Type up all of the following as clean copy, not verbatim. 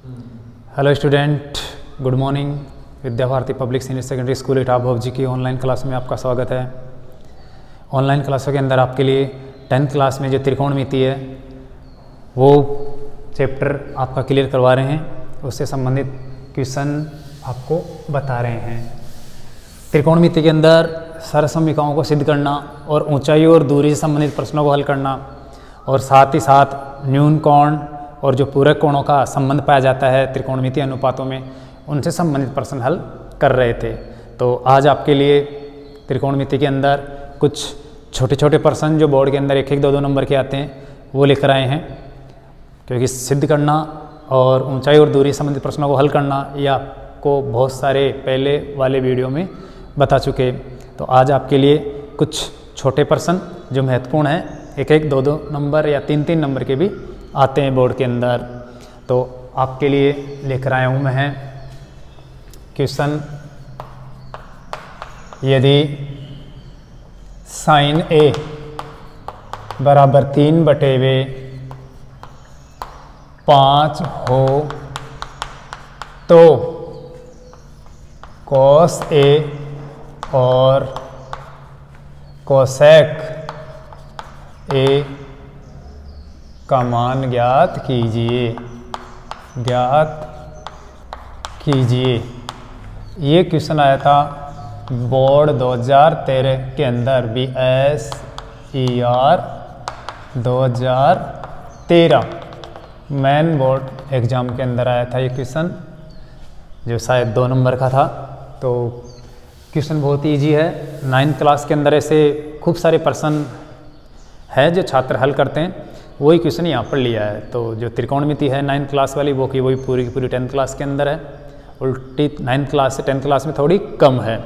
Hello student, good morning. Vidya Bharati public senior secondary school Etawah Bhoji की online class में आपका स्वागत है। ऑनलाइन क्लासों के अंदर आपके लिए 10th क्लास में जो त्रिकोणमिति है वो चैप्टर आपका क्लियर करवा रहे हैं, उससे संबंधित क्वेश्चन आपको बता रहे हैं। त्रिकोणमिति के अंदर सरसमीकाओं को सिद्ध करना और ऊंचाई और दूरी से संबंधित प्रश्नों को हल करना और साथ ही साथ न्यून कोण और जो पूरक कोणों का संबंध पाया जाता है त्रिकोणमिति अनुपातों में, उनसे संबंधित प्रश्न हल कर रहे थे। तो आज आपके लिए त्रिकोणमिति के अंदर कुछ छोटे छोटे प्रश्न जो बोर्ड के अंदर 1-1, 2-2 नंबर के आते हैं वो लिख आए हैं, क्योंकि सिद्ध करना और ऊंचाई और दूरी संबंधित प्रश्नों को हल करना ये आपको बहुत सारे पहले वाले वीडियो में बता चुके। तो आज आपके लिए कुछ छोटे प्रश्न जो महत्वपूर्ण हैं, 1-1, 2-2 नंबर या 3-3 नंबर के भी आते हैं बोर्ड के अंदर, तो आपके लिए लेकर आया हूँ मैं क्वेश्चन। यदि साइन ए बराबर 3/5 हो तो कॉस ए और कोसेक ए का मान ज्ञात कीजिए। ये क्वेश्चन आया था बोर्ड 2013 के अंदर, BSER 2013 मेन बोर्ड एग्जाम के अंदर आया था ये क्वेश्चन, जो शायद 2 नंबर का था। तो क्वेश्चन बहुत ईजी है। 9th क्लास के अंदर ऐसे खूब सारे प्रश्न है जो छात्र हल करते हैं, वही क्वेश्चन यहाँ पर लिया है। तो जो त्रिकोणमिति है 9th क्लास वाली वो की वही पूरी की पूरी 10th क्लास के अंदर है, उल्टी 9th क्लास से 10th क्लास में थोड़ी कम है।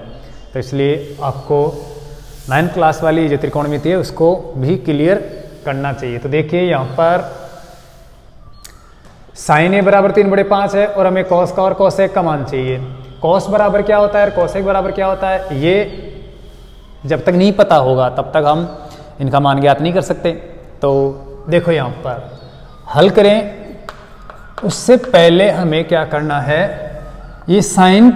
तो इसलिए आपको 9th क्लास वाली जो त्रिकोणमिति है उसको भी क्लियर करना चाहिए। तो देखिए यहाँ पर साइन ए बराबर 3/5 है और हमें कॉस का और कोसेक का मान चाहिए। कॉस बराबर क्या होता है और कोसेक बराबर क्या होता है, ये जब तक नहीं पता होगा तब तक हम इनका मान ज्ञात नहीं कर सकते। तो देखो यहाँ पर हल करें, उससे पहले हमें क्या करना है, ये साइन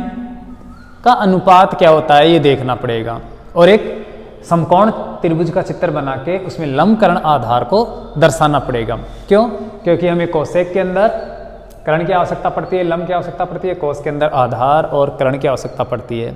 का अनुपात क्या होता है ये देखना पड़ेगा और एक समकोण त्रिभुज का चित्र बना के उसमें लंब कर्ण आधार को दर्शाना पड़ेगा। क्यों? क्योंकि हमें कोसेक के अंदर कर्ण की आवश्यकता पड़ती है, लंब की आवश्यकता पड़ती है, कोस के अंदर आधार और कर्ण की आवश्यकता पड़ती है।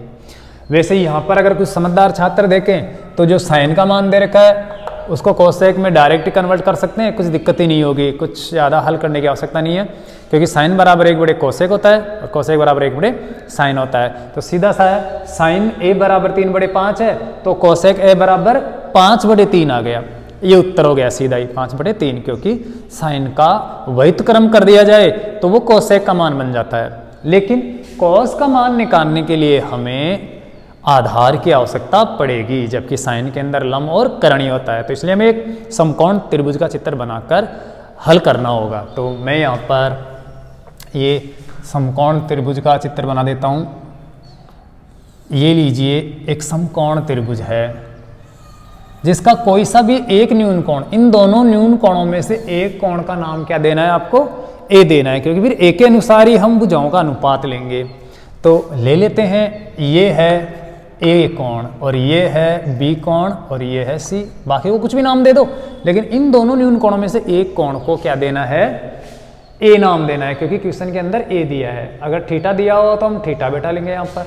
वैसे यहाँ पर अगर कुछ समझदार छात्र देखें तो जो साइन का मान दे रखा है उसको कोसेक में डायरेक्ट कन्वर्ट कर सकते हैं, कुछ दिक्कत ही नहीं होगी, कुछ ज़्यादा हल करने की आवश्यकता नहीं है, क्योंकि साइन बराबर 1/कोसेक होता है और कोसेक बराबर 1/साइन होता है। तो सीधा सा है, साइन ए बराबर 3/5 है तो कोसेक ए बराबर 5/3 आ गया। ये उत्तर हो गया सीधा ही 5/3, क्योंकि साइन का व्युत्क्रम कर दिया जाए तो वो कोसेक का मान बन जाता है। लेकिन कॉस का मान निकालने के लिए हमें आधार की आवश्यकता पड़ेगी, जबकि साइन के अंदर लंब और कर्ण होता है। तो इसलिए हमें एक समकोण त्रिभुज का चित्र बनाकर हल करना होगा। तो मैं यहाँ पर ये समकोण त्रिभुज का चित्र बना देता हूँ। ये लीजिए, एक समकोण त्रिभुज है जिसका कोई सा भी एक न्यून कोण, इन दोनों न्यून कोणों में से एक कोण का नाम क्या देना है आपको, ए देना है, क्योंकि फिर ए के अनुसार ही हम भुजाओं का अनुपात लेंगे। तो ले लेते हैं, ये है ए कोण और ये है बी कोण और ये है सी, बाकी को कुछ भी नाम दे दो, लेकिन इन दोनों न्यून कोणों में से एक कोण को क्या देना है, ए नाम देना है, क्योंकि क्वेश्चन के अंदर ए दिया है। अगर थीटा दिया हो तो हम थीटा बैठा लेंगे यहाँ पर।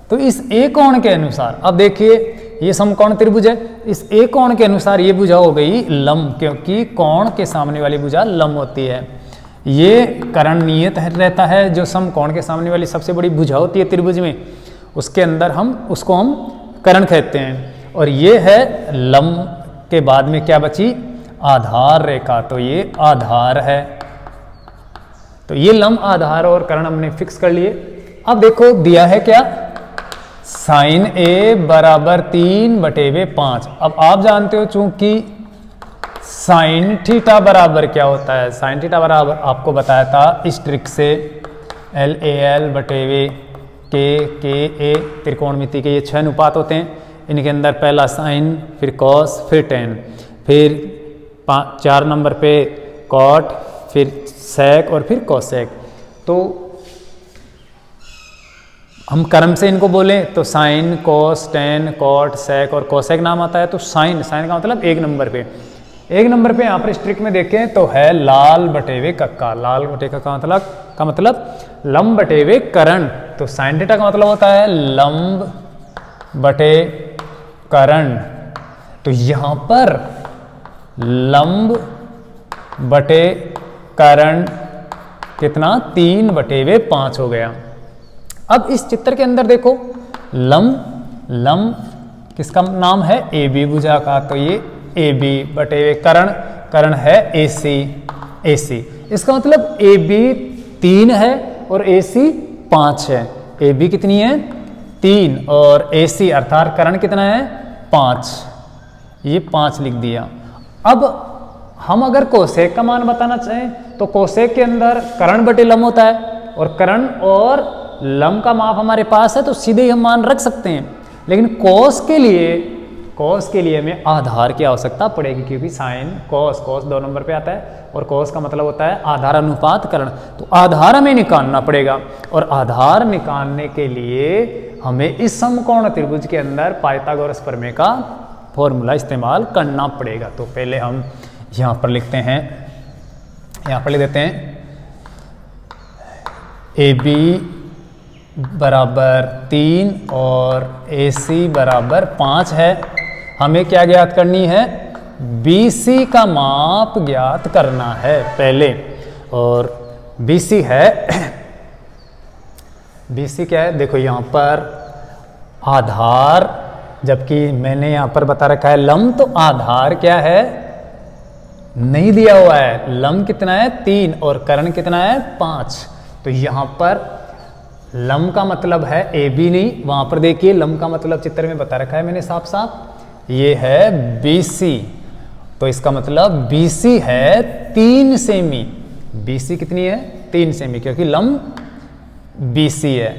तो इस ए कोण के अनुसार, अब देखिए ये समकोण त्रिभुज है, इस ए कोण के अनुसार ये भुजा हो गई लंब, क्योंकि कोण के सामने वाली भुजा लंब होती है। ये कर्ण नियत रहता है, जो समकोण के सामने वाली सबसे बड़ी भुजा होती है त्रिभुज में, उसके अंदर उसको हम कर्ण कहते हैं। और ये है लंब के बाद में क्या बची, आधार रेखा, तो ये आधार है। तो ये लंब, आधार और कर्ण हमने फिक्स कर लिए। अब देखो दिया है क्या, साइन ए बराबर 3/5। अब आप जानते हो चूंकि साइन थीटा बराबर क्या होता है, साइन थीटा बराबर आपको बताया था इस ट्रिक से, LAL/के त्रिकोणमिति के ये 6 अनुपात होते हैं। इनके अंदर पहला साइन, फिर कॉस, फिर टेन, फिर 4 नंबर पे कॉट, फिर सेक और फिर कोसेक। तो हम क्रम से इनको बोलें तो साइन, कॉस, टेन, कॉट, सेक और कोसेक नाम आता है। तो साइन, साइन का मतलब 1 नंबर पे, 1 नंबर पे यहाँ पर स्ट्रिक में देखें तो है लाल बटेवे कक्का, लाल बटे का मतलब लंब बटेवे करण। तो साइन थीटा का मतलब होता है लंब बटे करण। तो यहाँ पर लंब बटे करण कितना, 3/5 हो गया। अब इस चित्र के अंदर देखो लंब किसका नाम है, ए बी भुजा का। तो ये ए बी बटे करण है ए सी। इसका मतलब ए बी 3 है और ए सी 5 है। ए बी कितनी है 3 और ए सी अर्थात करण कितना है 5। ये 5 लिख दिया। अब हम अगर कोसेक का मान बताना चाहें तो कोसेक के अंदर करण बटे लंब होता है और करण और लंब का माप हमारे पास है तो सीधे ही हम मान रख सकते हैं। लेकिन कोस के लिए हमें आधार की आवश्यकता पड़ेगी, क्योंकि साइन कोस 2 नंबर पे आता है और कोस का मतलब होता है आधार अनुपात करण। तो आधार हमें निकालना पड़ेगा और आधार निकालने के लिए हमें इस समकोण त्रिभुज के अंदर पाइथागोरस प्रमेय का फॉर्मूला इस्तेमाल करना पड़ेगा। तो पहले हम यहाँ पर लिखते हैं, यहाँ पर लिख देते हैं ए बी बराबर 3 और ए सी बराबर 5 है। हमें क्या ज्ञात करनी है, बी सी का माप ज्ञात करना है पहले। और बी सी है, बी सी क्या है, देखो यहाँ पर आधार, जबकि मैंने यहाँ पर बता रखा है लंब, तो आधार क्या है नहीं दिया हुआ है। लंब कितना है 3 और करण कितना है 5। तो यहाँ पर लंब का मतलब है ए बी नहीं, वहां पर देखिए लंब का मतलब चित्र में बता रखा है मैंने साफ साफ, ये है बी सी। तो इसका मतलब बी सी है 3 सेमी। बी सी कितनी है 3 सेमी, क्योंकि लंब बी सी है।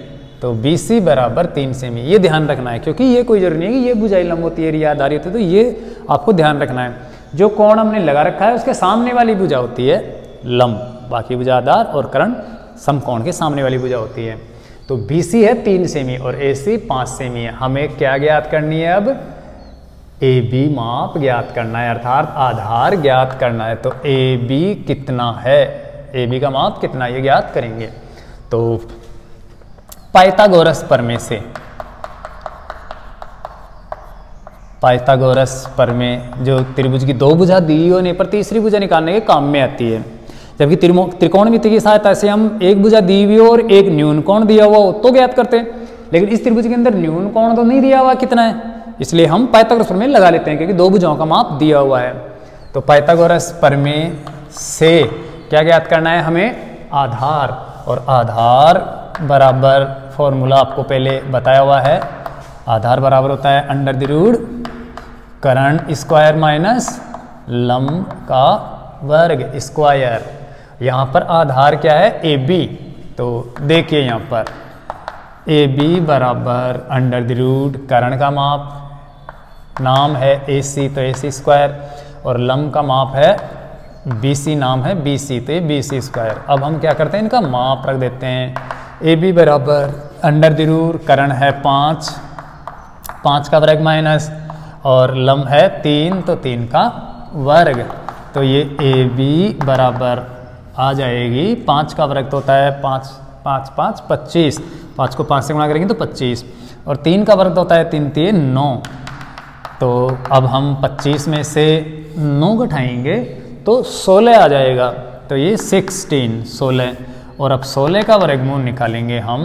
तो बी सी बराबर 3 सेमी, ये ध्यान रखना है, क्योंकि ये कोई जरूरी नहीं है कि ये भुजाएं लंब होती है या आधारी होती है। तो ये आपको ध्यान रखना है, जो कोण हमने लगा रखा है उसके सामने वाली भुजा होती है लंब, बाकी भुजा आधार और करण समकोण के सामने वाली भुजा होती है। तो बी सी है 3 सेमी और ए सी 5 सेमी है। हमें क्या ज्ञात करनी है, अब ए बी माप ज्ञात करना है, अर्थात आधार ज्ञात करना है। तो ए बी कितना है, ए बी का माप कितना, ये ज्ञात करेंगे। तो पाइथागोरस प्रमेय से, पाइथागोरस प्रमेय जो त्रिभुज की 2 भुजा दी होने पर तीसरी भुजा निकालने के काम में आती है। जबकि त्रिकोणमिति की सहायता से हम एक भुजा दी हुई और एक न्यून कोण दिया हुआ हो तो ज्ञात करते हैं, लेकिन इस त्रिभुज के अंदर न्यून कोण तो नहीं दिया हुआ कितना है, इसलिए हम पाइथागोरस प्रमेय लगा लेते हैं, क्योंकि 2 भुजाओं का माप दिया हुआ है। तो पाइथागोरस प्रमेय से क्या ज्ञात करना है हमें, आधार। और आधार बराबर फॉर्मूला आपको पहले बताया हुआ है, आधार बराबर होता है √, करण स्क्वायर माइनस लंब का वर्ग स्क्वायर। यहाँ पर आधार क्या है ए बी। तो देखिए यहाँ पर ए बी बराबर √, करण का माप नाम है ए सी, तो ए सी स्क्वायर, और लंब का माप है बी सी, नाम है बी सी, तो ये बी सी स्क्वायर। अब हम क्या करते हैं, इनका माप रख देते हैं। ए बी बराबर √, करण है 5 का वर्ग माइनस, और लंब है 3, तो 3 का वर्ग। तो ये ए बी बराबर आ जाएगी 5 का वर्ग तो होता है 5 5 5 25, 5 को 5 से गुणा करेंगे तो 25, और 3 का वर्ग तो होता है 3 3 9। तो अब हम 25 में से 9 घटाएंगे तो 16 आ जाएगा। तो ये 16, और अब 16 का वर्गमूल निकालेंगे हम,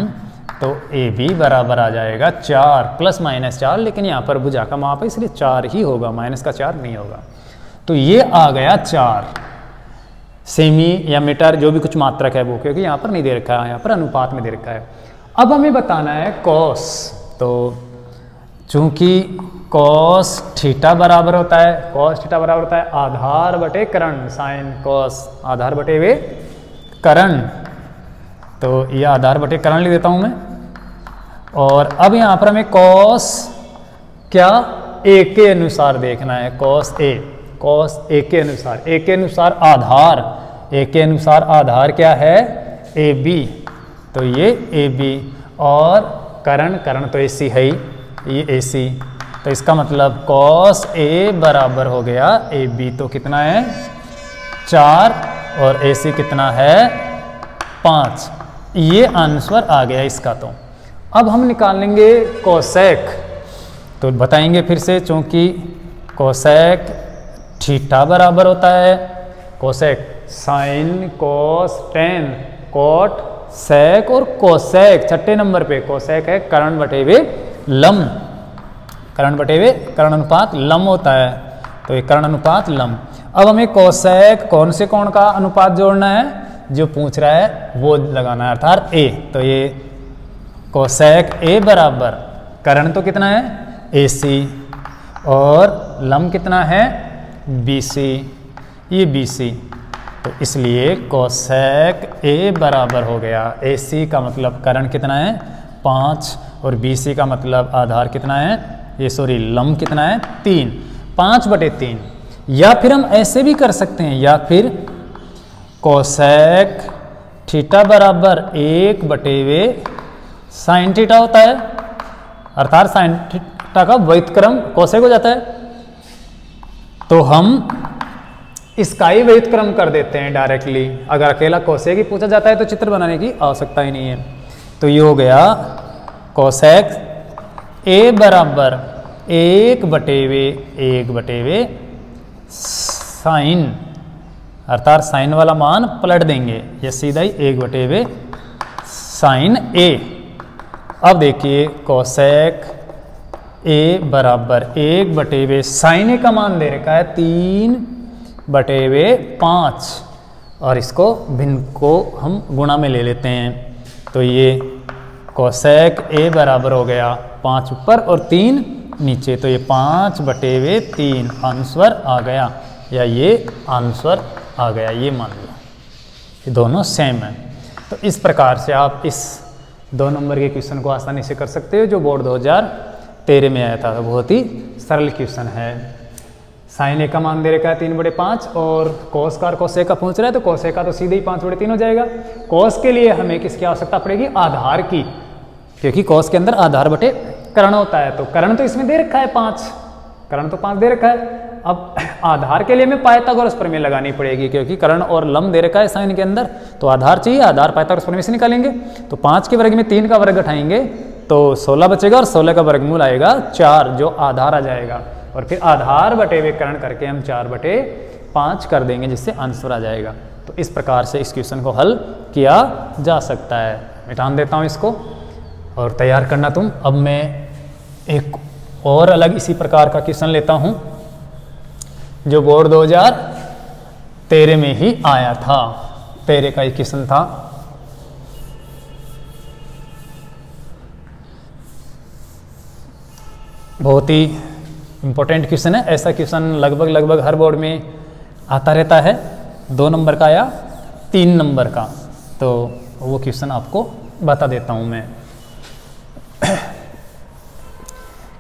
तो ए बी बराबर आ जाएगा 4 ± 4, लेकिन यहाँ पर भुजा का माप है इसलिए 4 ही होगा, माइनस का 4 नहीं होगा। तो ये आ गया 4 सेमी या मीटर, जो भी कुछ मात्रक है वो, क्योंकि यहाँ पर नहीं दे रखा है, यहाँ पर अनुपात में दे रखा है। अब हमें बताना है कॉस। तो चूंकि कॉस थीटा बराबर होता है, कॉस थीटा बराबर होता है आधार बटे करण, साइन कॉस आधार बटे वे करण। तो यह आधार बटे करण लिख देता हूँ मैं। और अब यहाँ पर हमें कॉस क्या ए के अनुसार देखना है, कॉस ए के अनुसार, ए के अनुसार आधार, ए के अनुसार आधार क्या है ए बी, तो ये ए बी, और कर्ण तो AC है ही, ये AC, तो इसका मतलब cos A बराबर हो गया AB, तो कितना है 4 और AC कितना है 5। ये आंसर आ गया इसका। तो अब हम निकालेंगे कोसेक, तो बताएंगे फिर से, चूंकि कोसेक थीटा बराबर होता है cosec sign, cos, tan, cot, sec और कोसेक। छठे नंबर पे कोसेक है कर्ण बटे हुए लम, कर्ण बटे हुए कर्ण अनुपात लम होता है, तो ये कर्ण अनुपात लम। अब हमें कोसेक कौन से कोण का अनुपात जोड़ना है, जो पूछ रहा है वो लगाना है, अर्थात A। तो ये कोसेक A बराबर कर्ण तो कितना है AC और लम कितना है BC, ये BC, तो इसलिए कोसेक A बराबर हो गया AC का मतलब कर्ण कितना है 5 और BC का मतलब आधार कितना है, ये सॉरी लम कितना है 3, 5/3। या फिर हम ऐसे भी कर सकते हैं, या फिर कोसेक थीटा बराबर 1/साइन थीटा होता है, अर्थात साइन थीटा का व्युत्क्रम कोसेक हो जाता है, तो हम इसका ही व्युत्क्रम कर देते हैं डायरेक्टली। अगर अकेला कोसेक ही पूछा जाता है तो चित्र बनाने की आवश्यकता ही नहीं है। तो ये हो गया कोसेक A बराबर 1/1 साइन, अर्थात साइन वाला मान पलट देंगे, ये सीधा ही 1/2 साइन A। अब देखिए कोसेक A बराबर 1/2 साइन A का मान दे रखा है 3/5, और इसको भिन्न को हम गुणा में ले लेते हैं, तो ये कोसेक A बराबर हो गया 5 ऊपर और 3 नीचे, तो ये 5/3 आंसर आ गया, या ये आंसर आ गया, ये मान लो ये दोनों सेम है। तो इस प्रकार से आप इस 2 नंबर के क्वेश्चन को आसानी से कर सकते हो, जो बोर्ड 2013 में आया था। तो बहुत ही सरल क्वेश्चन है। साइन A का मान दे रखा है 3/5 और कोस का और कोसेक का पूछ रहा है, तो कोसेक का तो सीधे ही 5/3 हो जाएगा। कोस के लिए हमें किसकी आवश्यकता पड़ेगी, आधार की, क्योंकि कोस के अंदर आधार बटे कर्ण होता है, तो कर्ण तो इसमें दे रखा है 5, कर्ण तो 5 दे रखा है। अब आधार के लिए हमें पाइथागोरस प्रमेय लगानी पड़ेगी, क्योंकि कर्ण और लम दे रखा है साइन के अंदर, तो आधार चाहिए, आधार पाइथागोरस प्रमेय से निकालेंगे। तो 5 के वर्ग में 3 का वर्ग उठाएंगे तो 16 बचेगा, और 16 का वर्गमूल आएगा 4, जो आधार आ जाएगा, और फिर आधार बटे हुए कर्ण करके हम 4/5 कर देंगे, जिससे आंसर आ जाएगा। तो इस प्रकार से इस क्वेश्चन को हल किया जा सकता है। मिटान देता हूँ इसको और तैयार करना तुम। अब मैं एक और अलग इसी प्रकार का क्वेश्चन लेता हूँ, जो बोर्ड 2013 में ही आया था, 13 का एक क्वेश्चन था। बहुत ही इम्पोर्टेंट क्वेश्चन है, ऐसा क्वेश्चन लगभग हर बोर्ड में आता रहता है, 2 नंबर का या 3 नंबर का। तो वो क्वेश्चन आपको बता देता हूँ मैं।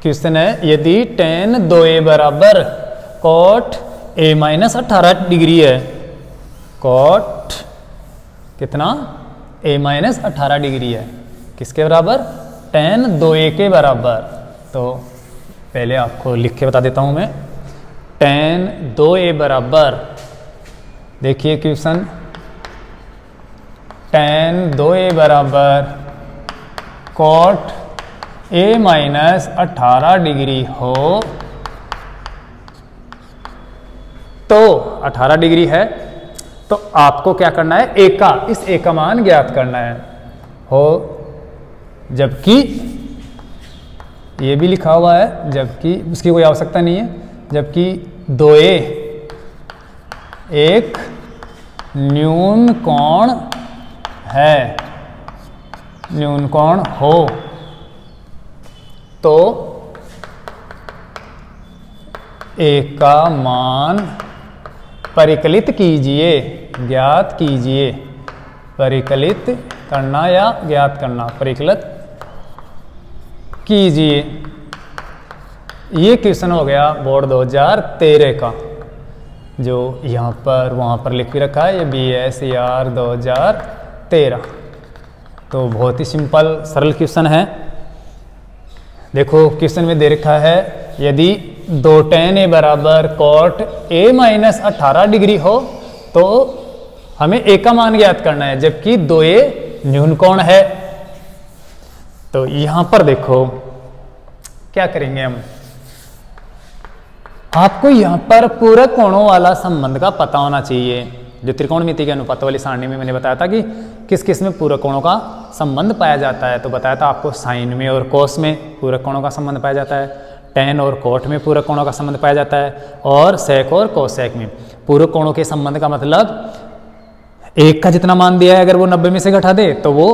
क्वेश्चन है, यदि tan 2a बराबर cot a - 18 डिग्री है, cot कितना a - 18 डिग्री है, किसके बराबर, tan 2a के बराबर। तो पहले आपको लिख के बता देता हूं मैं, tan 2a बराबर, देखिए क्वेश्चन, tan 2a बराबर cot a - 18 डिग्री हो, तो 18 डिग्री है, तो आपको क्या करना है, a का, इस a का मान ज्ञात करना है हो, जबकि ये भी लिखा हुआ है, जबकि उसकी कोई आवश्यकता नहीं है, जबकि 2a एक न्यून कोण है, न्यून कोण हो, तो a का मान परिकलित कीजिए, ज्ञात कीजिए, परिकलित करना या ज्ञात करना, परिकलित कीजिए। ये क्वेश्चन हो गया बोर्ड 2013 का, जो यहाँ पर वहाँ पर लिख भी रखा है, ये BSER 13। तो बहुत ही सिंपल सरल क्वेश्चन है। देखो क्वेश्चन में दे रखा है यदि 2 tan a बराबर cot a माइनस 18 डिग्री हो तो हमें a का मान ज्ञात करना है, जबकि 2a न्यून कोण है। तो यहां पर देखो क्या करेंगे हम, आपको यहां पर पूरक कोणों वाला संबंध का पता होना चाहिए। जो त्रिकोणमिति के अनुपात वाली सारणी में मैंने बताया था कि किस किस में पूरक कोणों का संबंध पाया जाता है, तो बताया था आपको साइन में और कोस में पूरक कोणों का संबंध पाया जाता है, टेन और कोट में पूरक कोणों का संबंध पाया जाता है, और सेक और कोसेक में। पूरक कोणों के संबंध का मतलब एक का जितना मान दिया है अगर वो 90 में से घटा दे तो वो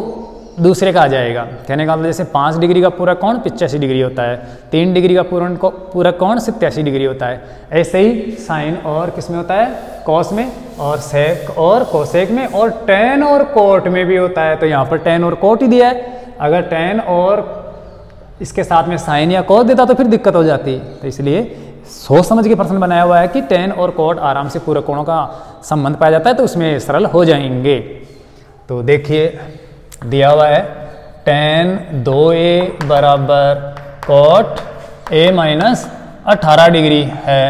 दूसरे का आ जाएगा। कहने का मतलब जैसे 5 डिग्री का पूरक कोण 85 डिग्री होता है, 3 डिग्री का पूरक कोण 87 डिग्री होता है। ऐसे ही साइन और किस में होता है, कॉस में, और सेक और कोसेक में, और टेन और कोट में भी होता है। तो यहाँ पर टेन और कोट ही दिया है, अगर टेन और इसके साथ में साइन या कोस देता तो फिर दिक्कत हो जाती। तो इसलिए सोच समझ के प्रश्न बनाया हुआ है कि टेन और कोट आराम से पूरक कोणों का संबंध पाया जाता है, तो उसमें सरल हो जाएंगे। तो देखिए दिया हुआ है tan 2a बराबर cot a माइनस 18 डिग्री है।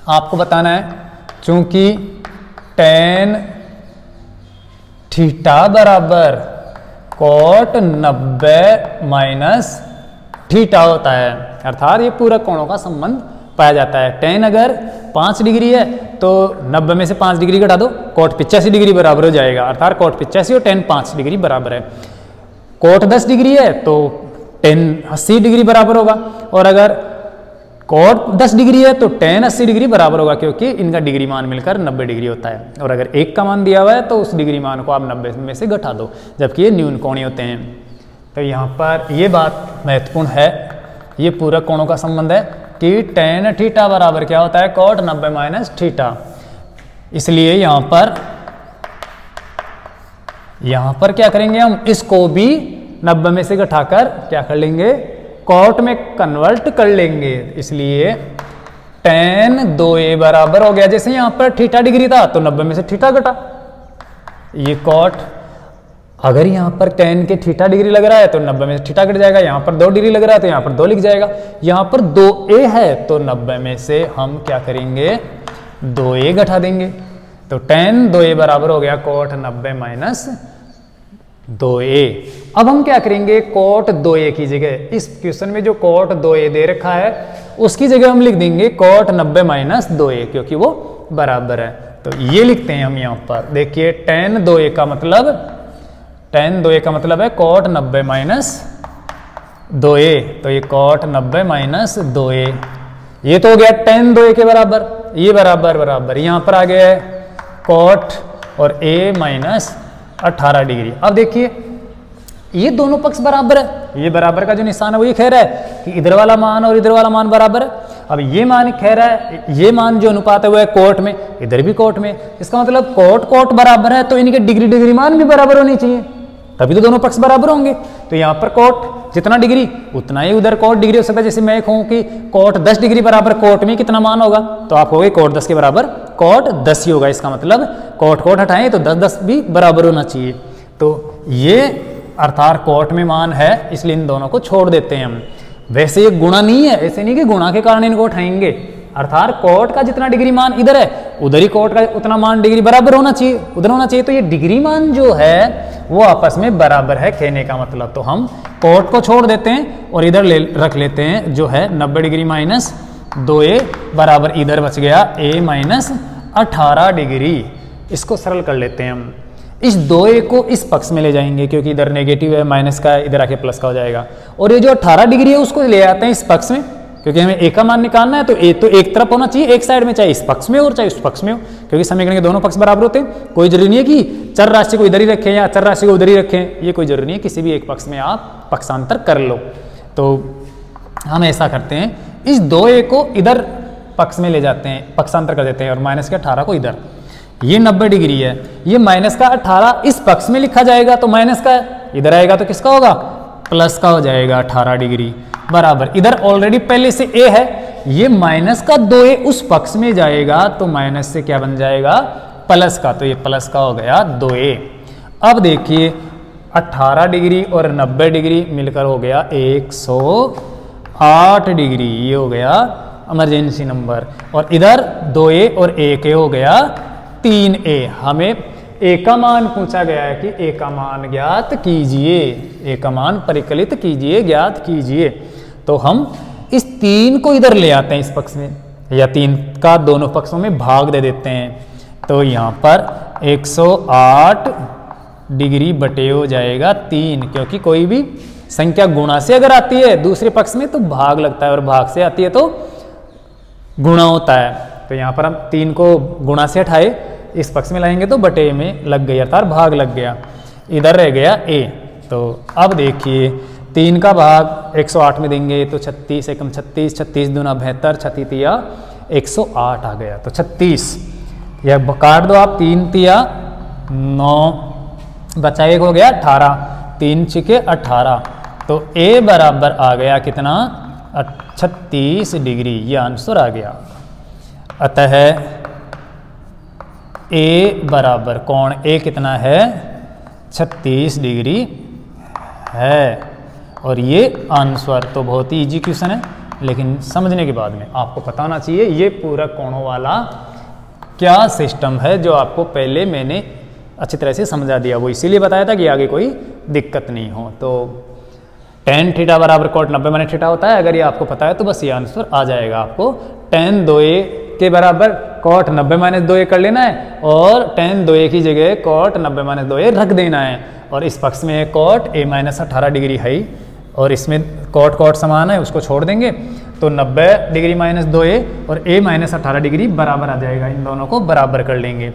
आपको बताना है चूंकि tan थीटा बराबर cot 90 माइनस थीटा होता है, अर्थात ये पूरक कोणों का संबंध पाया जाता है। tan अगर 5 डिग्री है तो 90 में से 5 डिग्री घटा दो, कोट 85 डिग्री बराबर हो जाएगा, अर्थात कोट 85 और tan 5 डिग्री बराबर है। कोट 10 डिग्री है तो tan 80 डिग्री बराबर होगा, और अगर कोट 10 डिग्री है तो tan 80 डिग्री बराबर होगा, क्योंकि इनका डिग्री मान मिलकर 90 डिग्री होता है। और अगर एक का मान दिया हुआ है तो उस डिग्री मान को आप 90 में से घटा दो, जबकि ये न्यून कोणीय होते हैं। तो यहाँ पर ये बात महत्वपूर्ण है, ये पूरक कोणों का संबंध है कि tan थीटा बराबर क्या होता है, cot 90 माइनस थीटा। इसलिए यहां पर क्या करेंगे हम, इसको भी 90 में से घटाकर क्या कर लेंगे, cot में कन्वर्ट कर लेंगे। इसलिए tan 2a बराबर हो गया, जैसे यहां पर थीटा डिग्री था तो 90 में से थीटा घटा, ये cot, अगर यहाँ पर tan के थीटा डिग्री लग रहा है तो 90 में से थीटा कट जाएगा, यहाँ पर 2 डिग्री लग रहा है तो यहाँ पर 2 लिख जाएगा, यहाँ पर 2a है तो 90 में से हम क्या करेंगे, 2a घटा देंगे। तो tan 2a बराबर हो गया cot 90 माइनस 2a। अब हम क्या करेंगे, cot 2a की जगह, इस क्वेश्चन में जो cot 2a दे रखा है उसकी जगह हम लिख देंगे cot 90 माइनस 2a, क्योंकि वो बराबर है। तो ये लिखते हैं हम यहाँ पर, देखिए tan 2a का मतलब, tan 2a का मतलब है cot 90 माइनस 2a, तो ये cot 90 माइनस 2a, ये तो हो गया tan 2a के बराबर, ये बराबर यहाँ पर आ गया है cot और a माइनस 18 डिग्री। अब देखिए ये दोनों पक्ष बराबर है, ये बराबर का जो निशान है वो ये कह रहा है कि इधर वाला मान और इधर वाला मान बराबर है। अब ये मान कह रहा है, ये मान जो अनुपात है वो है कोट में, इधर भी कोट में, इसका मतलब कोट बराबर है तो इनके डिग्री मान भी बराबर होनी चाहिए, तभी तो दोनों पक्ष बराबर होंगे। तो यहाँ पर कोट जितना डिग्री उतना ही उधर कोट डिग्री हो सकता है। जैसे मैं कहूँ कि कोट 10 डिग्री बराबर कोट में कितना मान होगा, तो आप कहोगे कोट 10 के बराबर कोट 10 ही होगा, इसका मतलब कोट हटाएं तो 10 भी बराबर होना चाहिए। तो ये अर्थात कोट में मान है, इसलिए इन दोनों को छोड़ देते हैं हम। वैसे ये गुणा नहीं है, ऐसे नहीं कि गुणा के कारण इनको उठाएंगे, अर्थात कोट का जितना डिग्री मान इधर है उधर ही कोट का उतना मान डिग्री बराबर होना चाहिए, उधर होना चाहिए। तो ये डिग्री मान जो है वो आपस में बराबर है, कहने का मतलब। तो हम कोट को छोड़ देते हैं और इधर रख लेते हैं जो है 90 डिग्री माइनस 2a बराबर, इधर बच गया a माइनस 18 डिग्री। इसको सरल कर लेते हैं हम, इस 2a को इस पक्ष में ले जाएंगे क्योंकि इधर नेगेटिव है, माइनस का है, इधर आके प्लस का हो जाएगा। और ये जो 18 डिग्री है उसको ले आते हैं इस पक्ष में, क्योंकि हमें a का मान निकालना है। तो a तो एक तरफ होना चाहिए, एक साइड में, चाहे इस पक्ष में हो और चाहे उस पक्ष में हो, क्योंकि समीकरण के दोनों पक्ष बराबर होते हैं। कोई जरूरी नहीं है कि चर राशि को इधर ही रखें या चर राशि को उधर ही रखें, ये कोई जरूरी नहीं है, किसी भी एक पक्ष में आप पक्षांतर कर लो। तो हम ऐसा करते हैं, इस 2a को इधर पक्ष में ले जाते हैं, पक्षांतर कर देते हैं, और माइनस के 18 को इधर। ये 90 डिग्री है, ये माइनस का 18 इस पक्ष में लिखा जाएगा तो माइनस का इधर आएगा तो किसका होगा, प्लस का हो जाएगा 18 डिग्री बराबर। इधर ऑलरेडी पहले से a है, ये माइनस का 2a उस पक्ष में जाएगा तो माइनस से क्या बन जाएगा, प्लस का, तो ये प्लस का हो गया 2a। अब देखिए 18 डिग्री और 90 डिग्री मिलकर हो गया 108 डिग्री, ये हो गया इमरजेंसी नंबर। और इधर 2a और 1a हो गया 3a। हमें a का मान पूछा गया है कि a का मान ज्ञात कीजिए, a का मान परिकलित कीजिए, ज्ञात कीजिए। तो हम इस 3 को इधर ले आते हैं इस पक्ष में, या 3 का दोनों पक्षों में भाग दे देते हैं। तो यहाँ पर 108 डिग्री बटे हो जाएगा 3, क्योंकि कोई भी संख्या गुणा से अगर आती है दूसरे पक्ष में तो भाग लगता है, और भाग से आती है तो गुणा होता है। तो यहाँ पर हम 3 को गुणा से हटाए, इस पक्ष में लाएंगे तो बटे में लग गई, अर्थात भाग लग गया, इधर रह गया a। तो अब देखिए 3 का भाग 108 में देंगे तो 36 एकम 36, 36 दूना 72, 36 तिया 108 आ गया। तो 36 यह काट दो आप, 3 तिया 9, बचा 1 हो गया 18, 3 छिके 18। तो a बराबर आ गया कितना, 36 डिग्री, ये आंसर आ गया। अतः a बराबर कोण a कितना है, 36 डिग्री है। और ये आंसर तो बहुत ही इजी क्वेश्चन है, लेकिन समझने के बाद में आपको पता होना चाहिए ये पूरा कोणों वाला क्या सिस्टम है, जो आपको पहले मैंने अच्छी तरह से समझा दिया। वो इसीलिए बताया था कि आगे कोई दिक्कत नहीं हो। तो tan थीटा बराबर cot 90 माइनस थीटा होता है। अगर ये आपको पता है तो बस ये आंसर आ जाएगा। आपको tan 2a के बराबर cot 90 माइनस 2a कर लेना है, और tan 2a की जगह cot 90 माइनस 2a रख देना है। और इस पक्ष में cot a माइनस 18 डिग्री है, और इसमें cot समान है, उसको छोड़ देंगे तो 90 डिग्री माइनस 2a और a माइनस 18 डिग्री बराबर आ जाएगा। इन दोनों को बराबर कर लेंगे।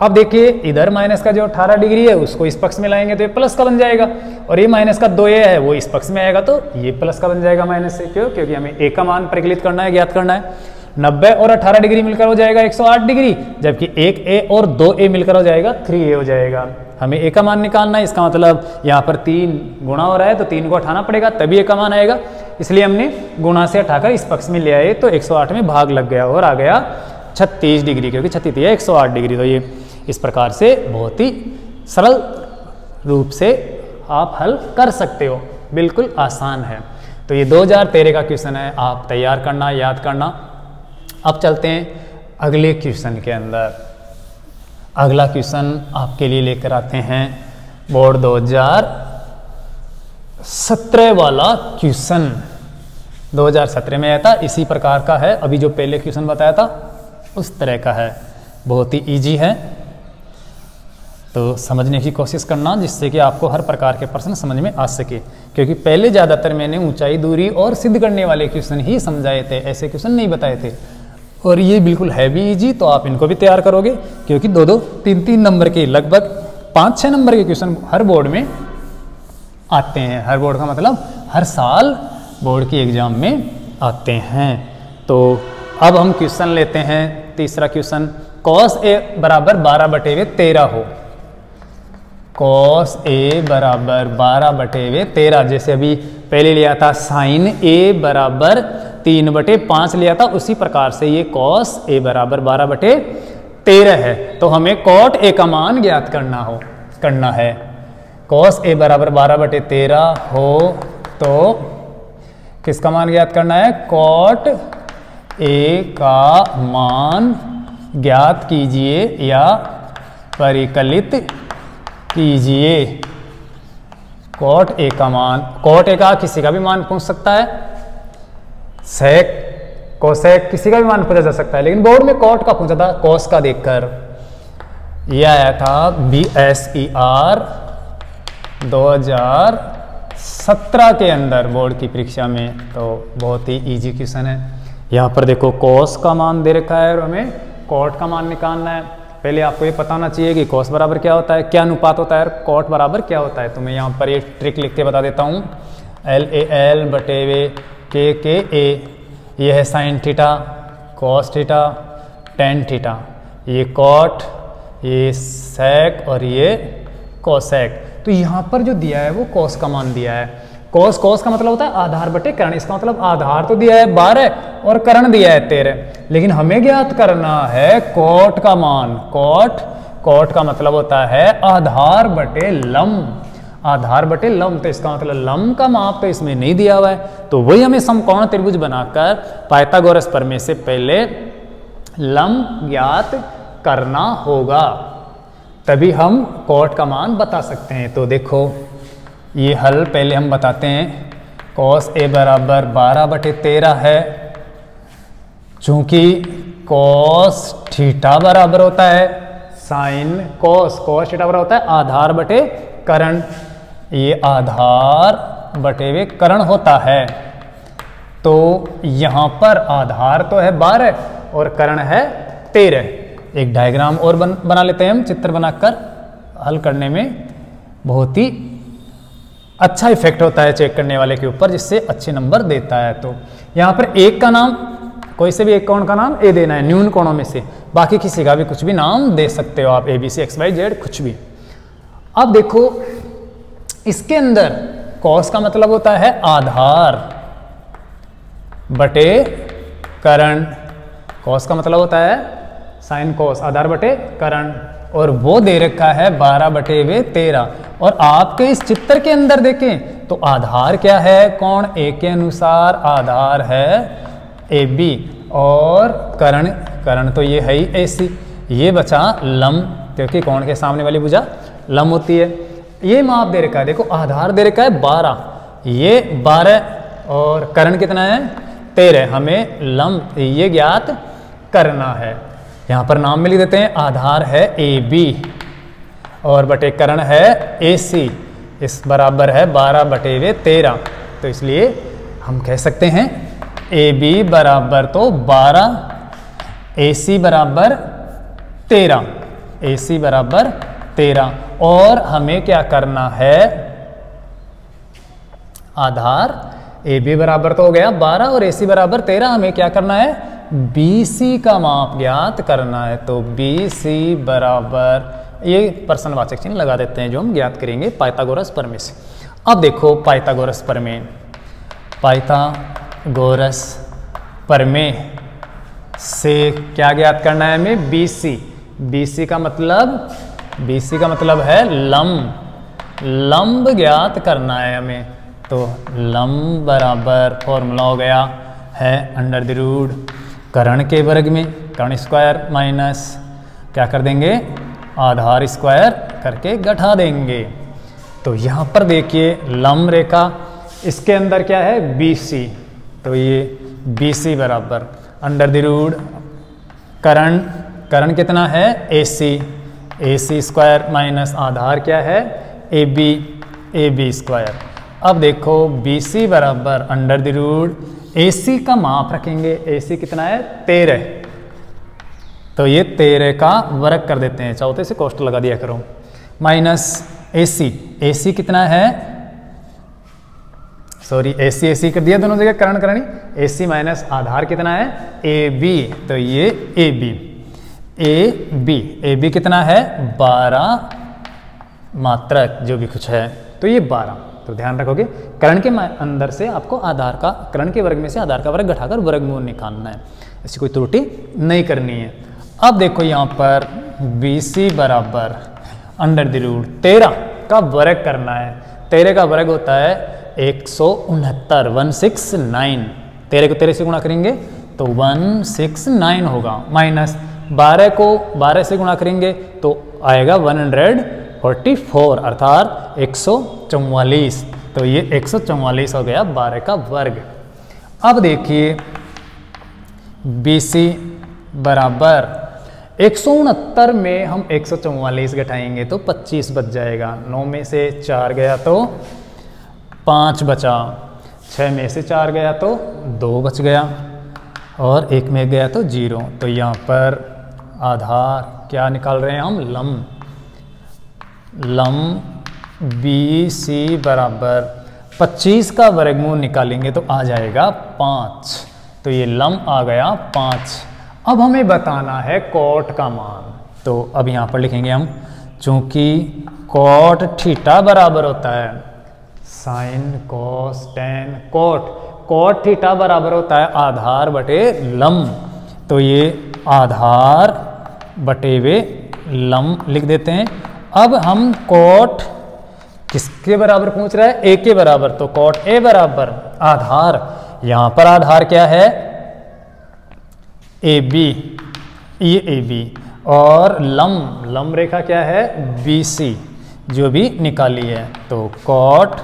अब देखिए इधर माइनस का जो 18 डिग्री है उसको इस पक्ष में लाएंगे तो ये प्लस का बन जाएगा, और ये माइनस का 2a है वो इस पक्ष में आएगा तो ये प्लस का बन जाएगा माइनस से। क्यों? क्योंकि हमें a का मान परिकलित करना है, ज्ञात करना है। 90 और 18 डिग्री मिलकर हो जाएगा 108 डिग्री, जबकि 1a और 2a मिलकर हो जाएगा 3a हो जाएगा। हमें a का मान निकालना है, इसका मतलब यहाँ पर 3 गुणा हो रहा है तो 3 को हटाना पड़ेगा तभी a का मान आएगा। इसलिए हमने गुणा से हटाकर इस पक्ष में ले आए तो 108 में भाग लग गया और आ गया 36 डिग्री, क्योंकि 36 है 108 डिग्री। तो ये इस प्रकार से बहुत ही सरल रूप से आप हल कर सकते हो, बिल्कुल आसान है। तो ये 2013 का क्वेश्चन है, आप तैयार करना, याद करना। अब चलते हैं अगले क्वेश्चन के अंदर। अगला क्वेश्चन आपके लिए लेकर आते हैं बोर्ड 2017 वाला क्वेश्चन। 2017 में आया था, इसी प्रकार का है। अभी जो पहले क्वेश्चन बताया था उस तरह का है, बहुत ही इजी है। तो समझने की कोशिश करना, जिससे कि आपको हर प्रकार के प्रश्न समझ में आ सके, क्योंकि पहले ज़्यादातर मैंने ऊंचाई, दूरी और सिद्ध करने वाले क्वेश्चन ही समझाए थे, ऐसे क्वेश्चन नहीं बताए थे। और ये बिल्कुल है भी इजी, तो आप इनको भी तैयार करोगे, क्योंकि 2-2, 3-3 नंबर के, लगभग 5-6 नंबर के क्वेश्चन हर बोर्ड में आते हैं। हर बोर्ड का मतलब हर साल बोर्ड की एग्जाम में आते हैं। तो अब हम क्वेश्चन लेते हैं तीसरा क्वेश्चन। cos a बराबर 12/13 हो, cos a बराबर 12/13, जैसे अभी पहले लिया था sin a बराबर 3/5 लिया था, उसी प्रकार से ये cos a बराबर 12/13 है। तो हमें cot a का मान ज्ञात करना है। cos a बराबर 12/13 हो तो किसका मान ज्ञात करना है? cot a का मान ज्ञात कीजिए या परिकलित कीजिए। cot a का मान, cot a का किसी का भी मान पूछ सकता है, sec, cosec किसी का भी मान पूछा जा सकता है, लेकिन बोर्ड में cot का पूछा था, cos का देखकर। यह आया था BSER 2017 के अंदर बोर्ड की परीक्षा में। तो बहुत ही इजी क्वेश्चन है। यहाँ पर देखो cos का मान दे रखा है और हमें cot का मान निकालना है। पहले आपको ये पता होना चाहिए कि cos बराबर क्या होता है, क्या अनुपात होता है, cot बराबर क्या होता है। तो मैं यहाँ पर एक ट्रिक लिख के बता देता हूँ। LAL/KKA, ये है sine theta, cos theta, tan theta, ये cot, ये sec और ये cosec। तो यहाँ पर जो दिया है वो cos का मान दिया है। cos का मतलब होता है आधार बटे कर्ण। इसका मतलब आधार तो दिया है 12 और कर्ण दिया है 13, लेकिन हमें ज्ञात करना है cot का मान। कॉट का मतलब होता है आधार बटे लंब, आधार बटे लंब। तो इसका मतलब लंब का माप तो इसमें नहीं दिया हुआ है, तो वही हमें समकोण त्रिभुज बनाकर पाइथागोरस प्रमेय से पहले लंब ज्ञात करना होगा, तभी हम कॉट का मान बता सकते हैं। तो देखो ये हल पहले हम बताते हैं। कॉस ए बराबर 12/13 है, चूंकि कॉस थीटा बराबर होता है साइन कॉस, कॉस थीटा बराबर होता है आधार बटे करण, ये आधार बटे वे करण होता है। तो यहाँ पर आधार तो है 12 और करण है 13। एक डायग्राम और बना लेते हैं हम, चित्र बनाकर हल करने में बहुत ही अच्छा इफेक्ट होता है चेक करने वाले के ऊपर, जिससे अच्छे नंबर देता है। तो यहाँ पर एक का नाम, कोई से भी एक कोण का नाम ए देना है न्यून कोणों में से, बाकी किसी का भी कुछ भी नाम दे सकते हो आप, ABC XYZ कुछ भी। अब देखो इसके अंदर कॉस का मतलब होता है आधार बटे करण, कॉस का मतलब होता है साइन कॉस आधार बटे करण, और वो दे रखा है 12/13। और आपके इस चित्र के अंदर देखें तो आधार क्या है, कोण ए के अनुसार आधार है AB, और करण, करण तो ये है ही AC, ये बचा लंब, क्योंकि कोण के सामने वाली भुजा लंब होती है। ये माप दे रखा है, देखो आधार दे रखा है 12, ये 12 और करण कितना है 13, हमें लंब ये ज्ञात करना है। यहाँ पर नाम में लिख देते हैं, आधार है AB और बटे करण है AC, इस बराबर है 12/13। तो इसलिए हम कह सकते हैं AB बराबर तो 12, AC बराबर 13, AC बराबर 13। और हमें क्या करना है, आधार AB बराबर तो हो गया 12 और AC बराबर 13, हमें क्या करना है BC का माप ज्ञात करना है। तो BC बराबर, ये प्रश्नवाचक चिन्ह लगा देते हैं जो हम ज्ञात करेंगे पाइथागोरस प्रमेय से। अब देखो पाइथागोरस प्रमेय, पाइथागोरस प्रमेय से क्या ज्ञात करना है हमें, BC। BC का मतलब है लंब, लंब ज्ञात करना है हमें। तो लंब बराबर फॉर्मूला हो गया है √ करण के वर्ग में, करण स्क्वायर माइनस क्या कर देंगे, आधार स्क्वायर करके घटा देंगे। तो यहाँ पर देखिए लंब रेखा, इसके अंदर क्या है BC, तो ये BC बराबर √ करण, करण कितना है AC स्क्वायर माइनस आधार क्या है AB स्क्वायर। अब देखो BC बराबर √ AC का माप रखेंगे, AC कितना है 13, तो ये 13 का वर्ग कर देते हैं, चौथे से कोष्ठ लगा दिया करो, माइनस AC कितना है, सॉरी AC कर दिया दोनों जगह करण करणी, AC माइनस आधार कितना है AB, तो ये AB कितना है 12 मात्रक जो भी कुछ है, तो ये 12। तो ध्यान रखोगे करण के अंदर से आपको आधार का, करण के वर्ग में से आधार का वर्ग घटाकर वर्गमूल निकालना है, ऐसी कोई त्रुटि नहीं करनी है। अब देखो यहाँ पर BC बराबर √ 13 का वर्ग करना है, 13 का वर्ग होता है 169, 169, 13 को 13 से गुणा करेंगे तो 169 होगा, माइनस 12 को 12 से गुणा करेंगे तो आएगा 144 अर्थात 144। तो ये 144 हो गया 12 का वर्ग। अब देखिए BC बराबर 169 में हम 144 घटाएंगे तो 25 बच जाएगा, 9 में से 4 गया तो 5 बचा, 6 में से 4 गया तो 2 बच गया और 1 में गया तो 0। तो यहाँ पर आधार क्या निकाल रहे हैं हम, लंब BC बराबर 25 का वर्गमूल निकालेंगे तो आ जाएगा 5, तो ये लंब आ गया 5। अब हमें बताना है कॉट का मान, तो अब यहाँ पर लिखेंगे हम, चूंकि कॉट थीटा बराबर होता है sine cos tan cot, cot theta बराबर होता है आधार बटे लंब, तो ये आधार बटे वे लम लिख देते हैं। अब हम कॉट किसके बराबर पूछ रहा है, ए के बराबर, तो कॉट ए बराबर आधार, यहां पर आधार क्या है ए बी, ये ए बी, और लम रेखा क्या है बी सी, जो भी निकाली है। तो कॉट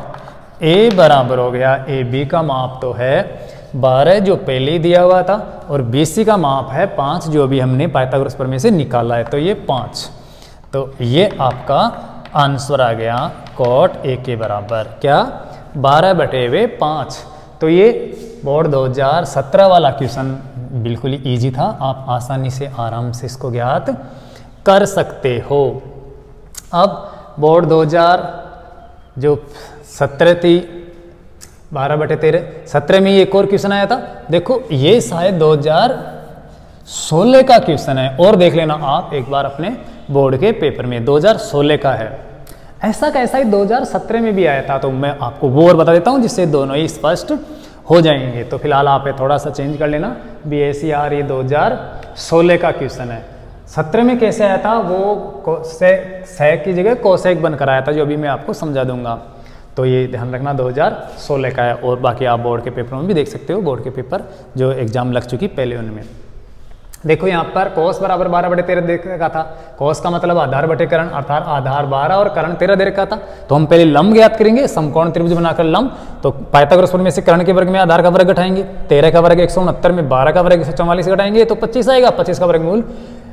ए बराबर हो गया, ए बी का माप तो है 12 जो पहले ही दिया हुआ था, और बी सी का माप है 5 जो भी हमने पाइथागोरस प्रमेय से निकाला है, तो ये 5। तो ये आपका आंसर आ गया कॉट ए के बराबर क्या 12/5। तो ये बोर्ड 2017 वाला क्वेश्चन बिल्कुल ही ईजी था, आप आसानी से आराम से इसको ज्ञात कर सकते हो। अब बोर्ड 2017 थी 12/13, 17 में एक और क्वेश्चन आया था, देखो ये शायद 2016 का क्वेश्चन है, और देख लेना आप एक बार अपने बोर्ड के पेपर में 2016 का है। ऐसा कैसा ही 2017 में भी आया था, तो मैं आपको वो और बता देता हूँ जिससे दोनों ही स्पष्ट हो जाएंगे। तो फिलहाल आप थोड़ा सा चेंज कर लेना, BACR ये 2016 का क्वेश्चन है। 17 में कैसे आया था, वो सेक की जगह कोसेक बनकर आया था, जो अभी मैं आपको समझा दूंगा। तो ये ध्यान रखना 2016 का है, और बाकी आप बोर्ड के पेपरों में भी देख सकते हो, बोर्ड के पेपर जो एग्जाम लग चुकी पहले उनमें। देखो यहाँ पर कोस बराबर 12/13 दे रखा था, कोस का मतलब आधार बटे करण, अर्थात आधार 12 और करण 13 दे रखा था। तो हम पहले लंब ज्ञात करेंगे, समकोण त्रिभुज बनाकर लंब, तो पाइथागोरस प्रमेय से करण के वर्ग में आधार का वर्ग घटाएंगे, 13 का वर्ग 169 में 12 का वर्ग 144 घटाएंगे तो 25 आएगा, 25 का वर्गमूल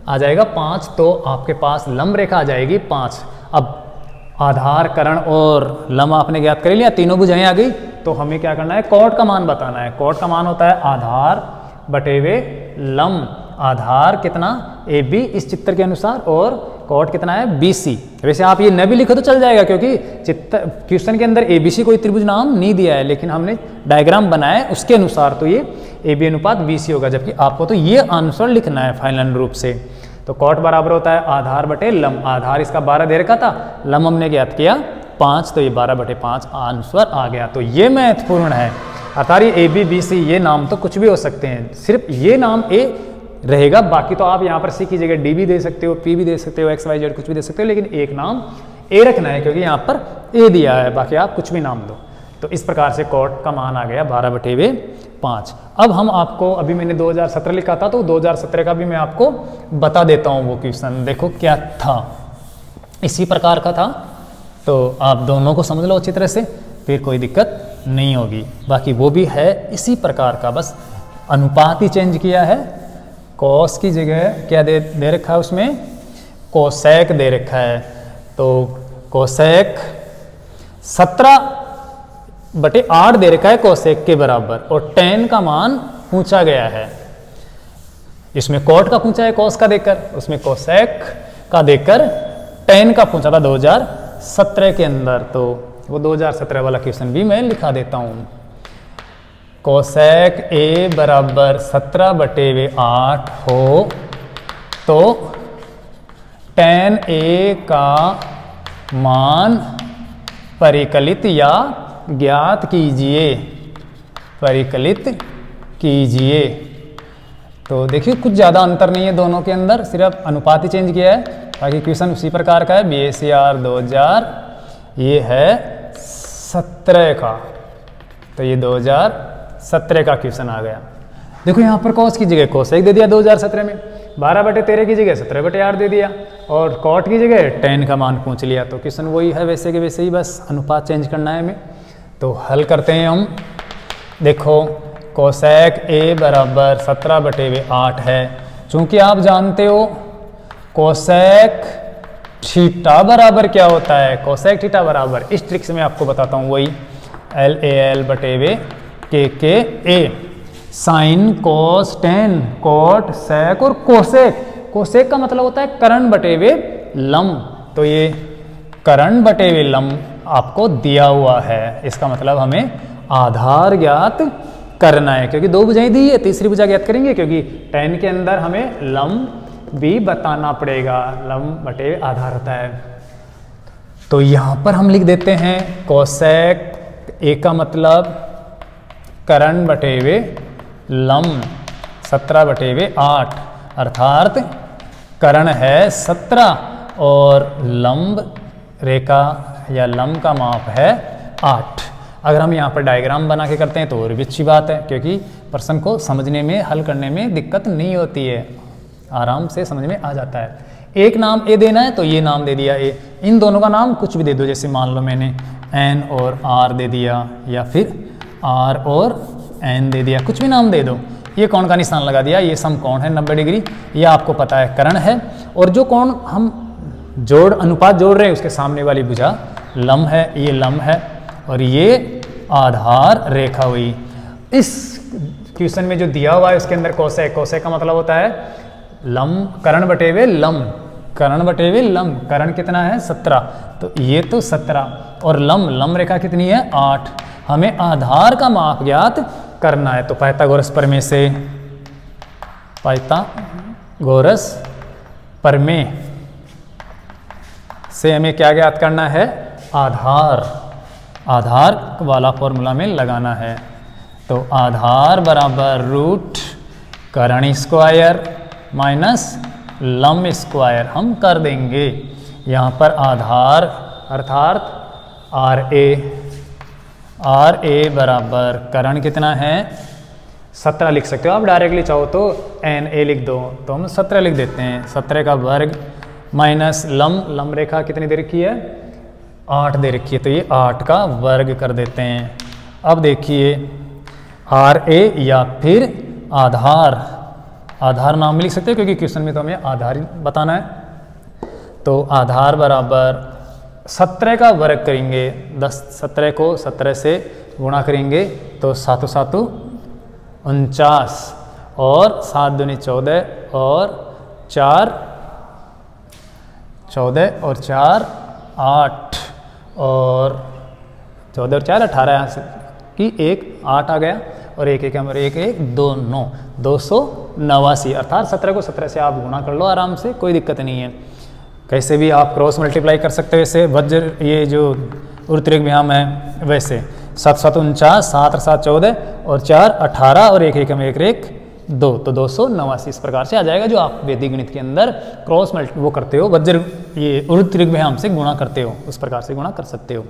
आ जाएगा 5, तो आपके पास लंब रेखा आ जाएगी 5। अब आधार करण और लंब आपने ज्ञात कर लिया, तीनों भुजाएं आ गई, तो हमें क्या करना है, कॉट का मान बताना है। कॉट का मान होता है आधार बटेवे लंब, आधार कितना ए बी इस चित्र के अनुसार, और कॉट कितना है बी सी। वैसे आप ये न भी लिखो तो चल जाएगा, क्योंकि चित्र क्वेश्चन के अंदर ए बी सी कोई त्रिभुज नाम नहीं दिया है, लेकिन हमने डायग्राम बनाया है उसके अनुसार, तो ये ए बी अनुपात बी सी होगा, जबकि आपको तो ये आंसर लिखना है फाइनल रूप से। तो कॉट बराबर होता है आधार बटे लंब, आधार इसका 12 दे रखा था, लंब हमने ज्ञात किया 5, तो ये 12/5 आंसर आ गया। तो ये महत्वपूर्ण है, अर्थात ये ए बी बी सी ये नाम तो कुछ भी हो सकते हैं, सिर्फ ये नाम ए रहेगा, बाकी तो आप यहाँ पर सी की जगह डी भी दे सकते हो, पी भी दे सकते हो, XYZ कुछ भी दे सकते हो, लेकिन एक नाम ए रखना है, क्योंकि यहाँ पर ए दिया है, बाकी आप कुछ भी नाम दो। तो इस प्रकार से कॉट का मान आ गया 12/5। अब हम आपको, अभी मैंने 2017 लिखा था, तो 2017 का भी मैं आपको बता देता हूँ वो क्वेश्चन, देखो क्या था, इसी प्रकार का था। तो आप दोनों को समझ लो अच्छी तरह से, फिर कोई दिक्कत नहीं होगी। बाकी वो भी है इसी प्रकार का, बस अनुपात ही चेंज किया है। कॉस की जगह क्या दे रखा है, उसमें कोसेक दे रखा है, तो कोसेक 17/8 दे रखा है कोसेक के बराबर, और tan का मान पूछा गया है। इसमें कॉट का पूछा है कॉस का देकर, उसमें कोसेक का देकर tan का पूछा था 2017 के अंदर, तो वो 2017 वाला क्वेश्चन भी मैं लिखा देता हूँ। कोसेक ए बराबर 17/8 हो तो tan ए का मान परिकलित या ज्ञात कीजिए, परिकलित कीजिए। तो देखिए कुछ ज़्यादा अंतर नहीं है दोनों के अंदर, सिर्फ अनुपात ही चेंज किया है, बाकी क्वेश्चन उसी प्रकार का है। BACR 2000 ये है 17 का, तो ये 2017 का क्वेश्चन आ गया। देखो यहाँ पर कॉस की जगह कोसेक दे दिया 2017 में, 12/13 की जगह 17/8 दे दिया, और कॉट की जगह tan का मान पूछ लिया। तो क्वेश्चन वही है वैसे के वैसे ही, बस अनुपात चेंज करना है हमें। तो हल करते हैं हम। देखो कोसेक ए बराबर 17/8 है, चूंकि आप जानते हो कोसेक थीटा बराबर क्या होता है, कोसेक थीटा बराबर, इस ट्रिक से मैं आपको बताता हूँ, वही LAL/KKA, sine cos tan, cot sec और कोसेक। कोसेक का मतलब होता है करण बटेवे लंब, तो ये करण बटेवे लंब आपको दिया हुआ है, इसका मतलब हमें आधार ज्ञात करना है, क्योंकि दो भुजाएं दी है, तीसरी भुजा ज्ञात करेंगे, क्योंकि tan के अंदर हमें लंब भी बताना पड़ेगा, लंब बटे आधार होता है। तो यहाँ पर हम लिख देते हैं कोसेक ए का मतलब करण बटेवे लंब 17/8, अर्थात कर्ण है 17 और लंब रेखा या लंब का माप है 8। अगर हम यहाँ पर डायग्राम बना के करते हैं तो और भी अच्छी बात है, क्योंकि प्रश्न को समझने में, हल करने में दिक्कत नहीं होती है, आराम से समझ में आ जाता है। एक नाम ए देना है तो ये नाम दे दिया ए, इन दोनों का नाम कुछ भी दे दो, जैसे मान लो मैंने एन और आर दे दिया, या फिर आर और एन दे दिया, कुछ भी नाम दे दो। ये कोण का निशान लगा दिया, ये समकोण है 90 डिग्री, ये आपको पता है कर्ण है। और जो कोण हम अनुपात जोड़ रहे हैं उसके सामने वाली भुजा लंब है, ये लंब है और ये आधार रेखा हुई। इस क्वेश्चन में जो दिया हुआ है उसके अंदर कोसेक, कोसेक का मतलब होता है लंब, कर्ण बटे हुए लंब, कर्ण बटे हुए लंब। कर्ण कितना है 17, तो ये तो 17 और लंब रेखा कितनी है 8। हमें आधार का माप ज्ञात करना है, तो पाइथागोरस प्रमेय से, पाइथागोरस प्रमेय से हमें क्या ज्ञात करना है, आधार, आधार वाला फॉर्मूला में लगाना है। तो आधार बराबर रूट कर्ण स्क्वायर माइनस लंब स्क्वायर हम कर देंगे। यहाँ पर आधार अर्थात आर ए बराबर कर्ण कितना है 17 लिख सकते हो आप, डायरेक्टली चाहो तो एन ए लिख दो, तो हम 17 लिख देते हैं। 17 का वर्ग माइनस लंब रेखा कितनी दे रखी है 8 दे रखी है, तो ये 8 का वर्ग कर देते हैं। अब देखिए आर ए या फिर आधार नाम में लिख सकते हैं, क्योंकि क्वेश्चन में तो हमें आधार बताना है। तो आधार बराबर 17 का वर्ग करेंगे, 17 को 17 से गुणा करेंगे तो 7 7 49 और 7 दूनी 14 और 4 14 और 4 8 और 14 और 4 18, यहाँ से कि 1 8 आ गया और 1 1 हमारे 1 1 2 9 289, अर्थात 17 को 17 से आप गुणा कर लो आराम से, कोई दिक्कत नहीं है। कैसे भी आप क्रॉस मल्टीप्लाई कर सकते हो, वैसे वज्र ये जो उर्तरिक व्यायाम है वैसे 7 7 49 7 7 14 और 4 18 और 1 1 में 1 1 2, तो 289 इस प्रकार से आ जाएगा। जो आप वैदिक गणित के अंदर क्रॉस वो करते हो, वज्र ये उर्तरिक व्यायाम से गुणा करते हो, उस प्रकार से गुणा कर सकते हो।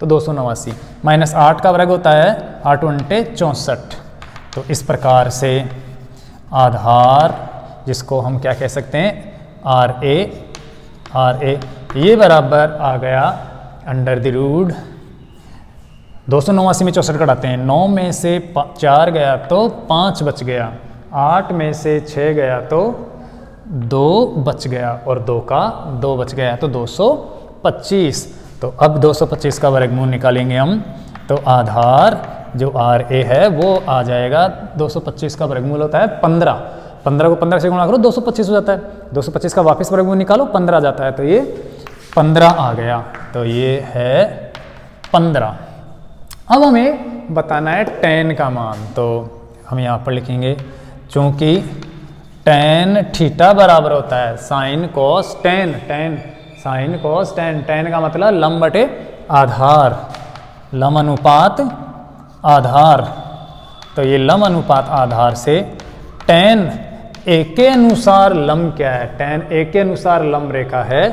तो 289 माइनस 8 का वर्ग होता है 8 × 64। तो इस प्रकार से आधार, जिसको हम क्या कह सकते हैं आर ए ये बराबर आ गया अंडर द रूट 289 में 64 कटाते हैं, 9 में से 4 गया तो 5 बच गया, 8 में से 6 गया तो 2 बच गया और 2 का 2 बच गया, तो 225। तो अब 225 का वर्गमूल निकालेंगे हम, तो आधार जो आर ए है वो आ जाएगा 225 का वर्गमूल होता है 15। 15 को 15 से गुणा करो 225 हो जाता है, 225 का वापस वर्गमूल निकालो 15 जाता है, तो ये 15 आ गया, तो ये है 15। अब हमें बताना है tan का मान, तो हम यहाँ पर लिखेंगे चूँकि tan थीटा बराबर होता है sin cos tan, sin cos tan, tan का मतलब लंब बटे आधार, लंब अनुपात आधार। तो ये लंब अनुपात आधार से tan ए के अनुसार लंब क्या है, tan ए के अनुसार लंब रेखा है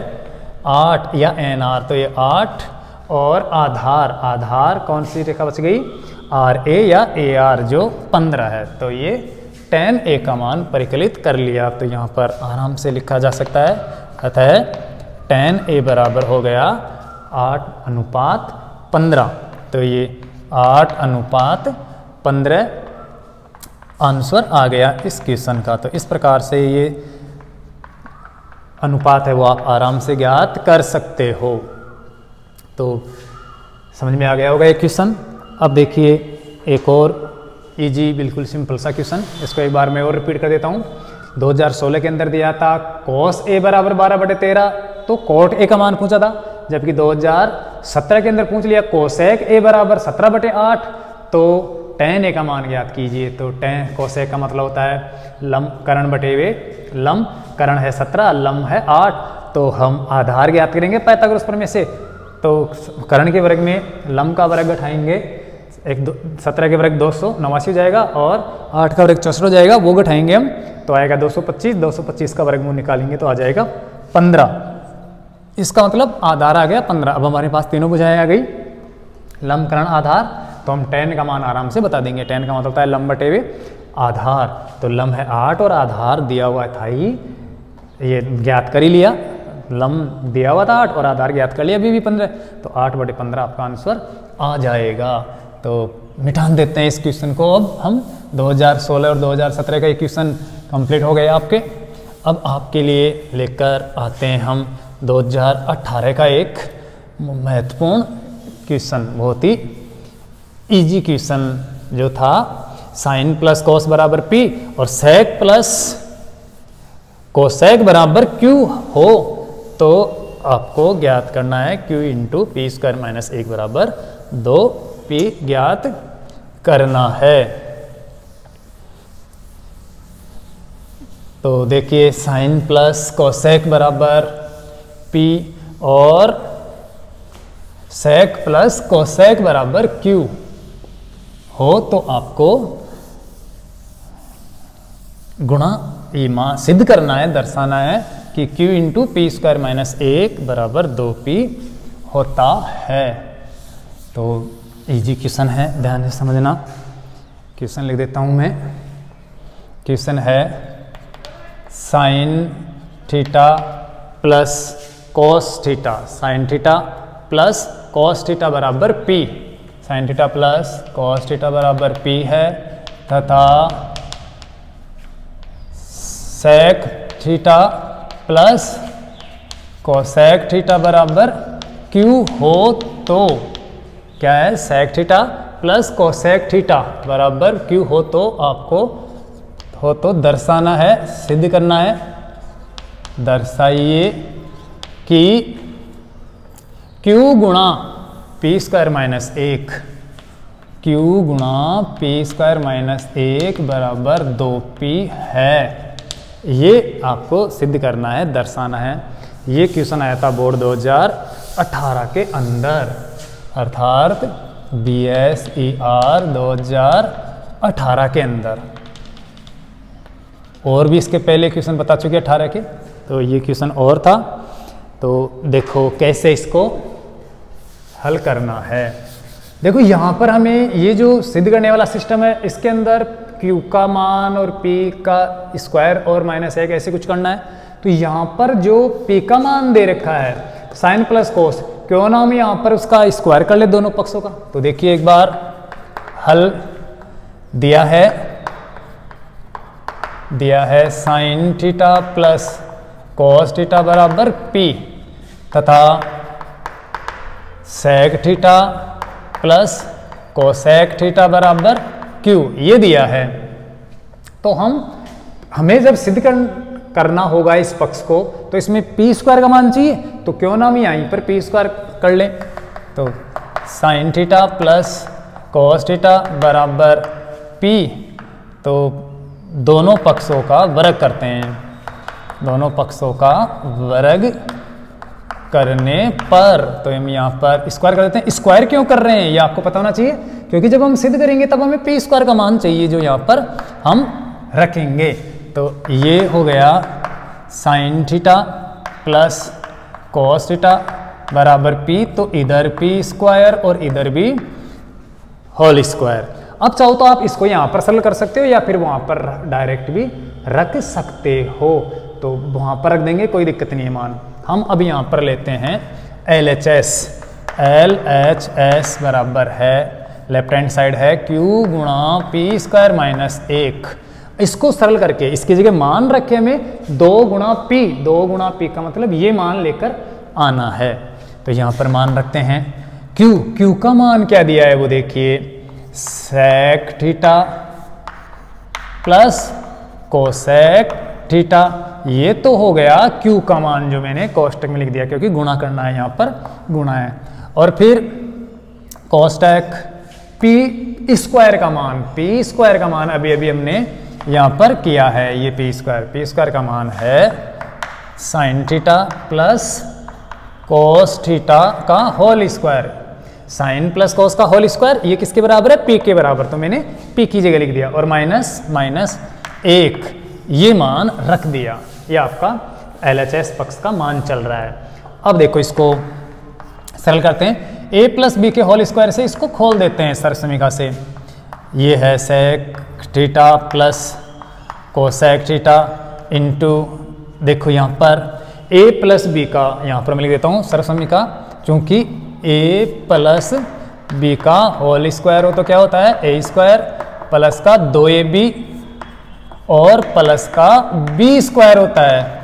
8 या NR, तो ये 8 और आधार कौन सी रेखा बच गई आर ए या AR जो 15 है, तो ये tan ए का मान परिकलित कर लिया। तो यहाँ पर आराम से लिखा जा सकता है, अतः tan ए बराबर हो गया 8:15। तो ये 8:15 आंसर आ गया इस क्वेश्चन का। तो इस प्रकार से ये अनुपात है वो आप आराम से ज्ञात कर सकते हो। तो समझ में आ गया होगा ये क्वेश्चन। अब देखिए एक और इजी बिल्कुल सिंपल सा क्वेश्चन, इसको एक बार मैं और रिपीट कर देता हूँ। 2016 के अंदर दिया था cos a बराबर 12/13, तो cot a का मान पूछा था, जबकि 2017 के अंदर पूछ लिया cosec a बराबर 17/8, तो tan a का मान ज्ञात कीजिए। तो tan cosec का मतलब होता है लंब कर्ण बटे हुए लंब, कर्ण है 17 लंब है 8, तो हम आधार ज्ञात करेंगे पाइथागोरस प्रमेय से। तो कर्ण के वर्ग में लंब का वर्ग घटाएंगे 17 के वर्ग 289 हो जाएगा और 8 का वर्ग 64 हो जाएगा, वो घटाएंगे हम तो आएगा 225, 225 का वर्गमूल निकालेंगे तो आ जाएगा 15। इसका मतलब आधार आ गया 15। अब हमारे पास तीनों भुजाएं आ गई, लंबकरण आधार, तो हम tan का मान आराम से बता देंगे। tan का मतलब होता है लंब बटे वे आधार, तो लंब है 8 और आधार दिया हुआ था ही, ये ज्ञात कर ही लिया, लंब दिया हुआ था 8 और आधार ज्ञात कर लिया अभी भी 15, तो 8 बटे 15 आपका आंसर आ जाएगा। तो मिटान देते हैं इस क्वेश्चन को। अब हम 2016 और 2017 का ये क्वेश्चन कंप्लीट हो गए आपके। अब आपके लिए लेकर आते हैं हम 2018 का एक महत्वपूर्ण क्वेश्चन, बहुत ही इजी क्वेश्चन जो था साइन प्लस कॉस बराबर पी और सेक प्लस कोसेक बराबर क्यू हो तो आपको ज्ञात करना है Q into P square minus 1 बराबर 2p ज्ञात करना है। तो देखिए साइन प्लस कोसेक बराबर p और सेक प्लस कोसेक बराबर q हो तो आपको गुणा ईमा सिद्ध करना है, दर्शाना है कि q into P square minus 1 बराबर 2p होता है। तो इजी क्वेश्चन है, ध्यान से समझना। क्वेश्चन लिख देता हूं मैं। क्वेश्चन है sine theta plus cos theta, sine theta plus cos theta बराबर p, sine theta plus cos theta बराबर p है तथा sec theta plus cosec theta बराबर q हो तो क्या है, sec theta plus cosec theta बराबर q हो तो आपको हो तो दर्शाना है, सिद्ध करना है। दर्शाइए कि q गुणा पी स्क्वायर माइनस 1, q गुणा पी स्क्वायर माइनस 1 बराबर 2p है। ये आपको सिद्ध करना है, दर्शाना है। ये क्वेश्चन आया था बोर्ड 2018 के अंदर, अर्थात BSER 2018 के अंदर। और भी इसके पहले क्वेश्चन बता चुके 18 के, तो ये क्वेश्चन और था। तो देखो कैसे इसको हल करना है। देखो यहाँ पर हमें ये जो सिद्ध करने वाला सिस्टम है, इसके अंदर q का मान और p का स्क्वायर और माइनस 1 ऐसे कुछ करना है। तो यहाँ पर जो p का मान दे रखा है साइन प्लस कोस, क्यों ना हम यहाँ पर उसका स्क्वायर कर ले दोनों पक्षों का। तो देखिए एक बार हल दिया है sine theta plus cos theta बराबर p तथा sec theta plus cosec theta बराबर q, ये दिया है। तो हमें जब सिद्ध करना होगा इस पक्ष को, तो इसमें पी स्क्वायर का मान चाहिए, तो क्यों ना हम यहीं पर पी स्क्वायर कर लें। तो sign theta plus cos theta बराबर p, तो दोनों पक्षों का वर्ग करते हैं। दोनों पक्षों का वर्ग करने पर तो हम यहाँ पर स्क्वायर कर देते हैं। स्क्वायर क्यों कर रहे हैं ये आपको पता होना चाहिए, क्योंकि जब हम सिद्ध करेंगे तब हमें पी स्क्वायर का मान चाहिए जो यहाँ पर हम रखेंगे। तो ये हो गया sign theta plus cos theta बराबर p, तो इधर p स्क्वायर और इधर भी होल स्क्वायर। अब चाहो तो आप इसको यहाँ पर सरल कर सकते हो या फिर वहाँ पर डायरेक्ट भी रख सकते हो, तो वहाँ पर रख देंगे, कोई दिक्कत नहीं है मान। हम अब यहाँ पर लेते हैं LHS बराबर है, लेफ्ट हैंड साइड है q गुणा पी स्क्वायर माइनस 1। इसको सरल करके इसकी जगह मान रखे हमें 2 गुणा p का मतलब ये मान लेकर आना है। तो यहाँ पर मान रखते हैं q का मान क्या दिया है वो देखिए, sec theta plus cosec theta, ये तो हो गया q का मान जो मैंने कोष्टक में लिख दिया क्योंकि गुणा करना है, यहाँ पर गुणा है। और फिर कोष्टक p स्क्वायर का मान अभी हमने यहाँ पर किया है, ये p स्क्वायर का मान है sine theta plus cos theta का whole square. Sine plus cos का होल स्क्वायर, ये किसके बराबर है, पी के बराबर, तो मैंने पी की जगह लिख दिया और माइनस माइनस 1 ये मान रख दिया। ये आपका LHS पक्ष का मान चल रहा है। अब देखो इसको सरल करते हैं, a प्लस बी के होल स्क्वायर से इसको खोल देते हैं सरसमीका से। ये है sec theta plus cosec theta into, देखो यहाँ पर a प्लस बी का, यहाँ पर मैं लिख देता हूँ सरसमीका, चूंकि a प्लस बी का होल स्क्वायर हो तो क्या होता है a स्क्वायर प्लस का 2ab और प्लस का b स्क्वायर होता है।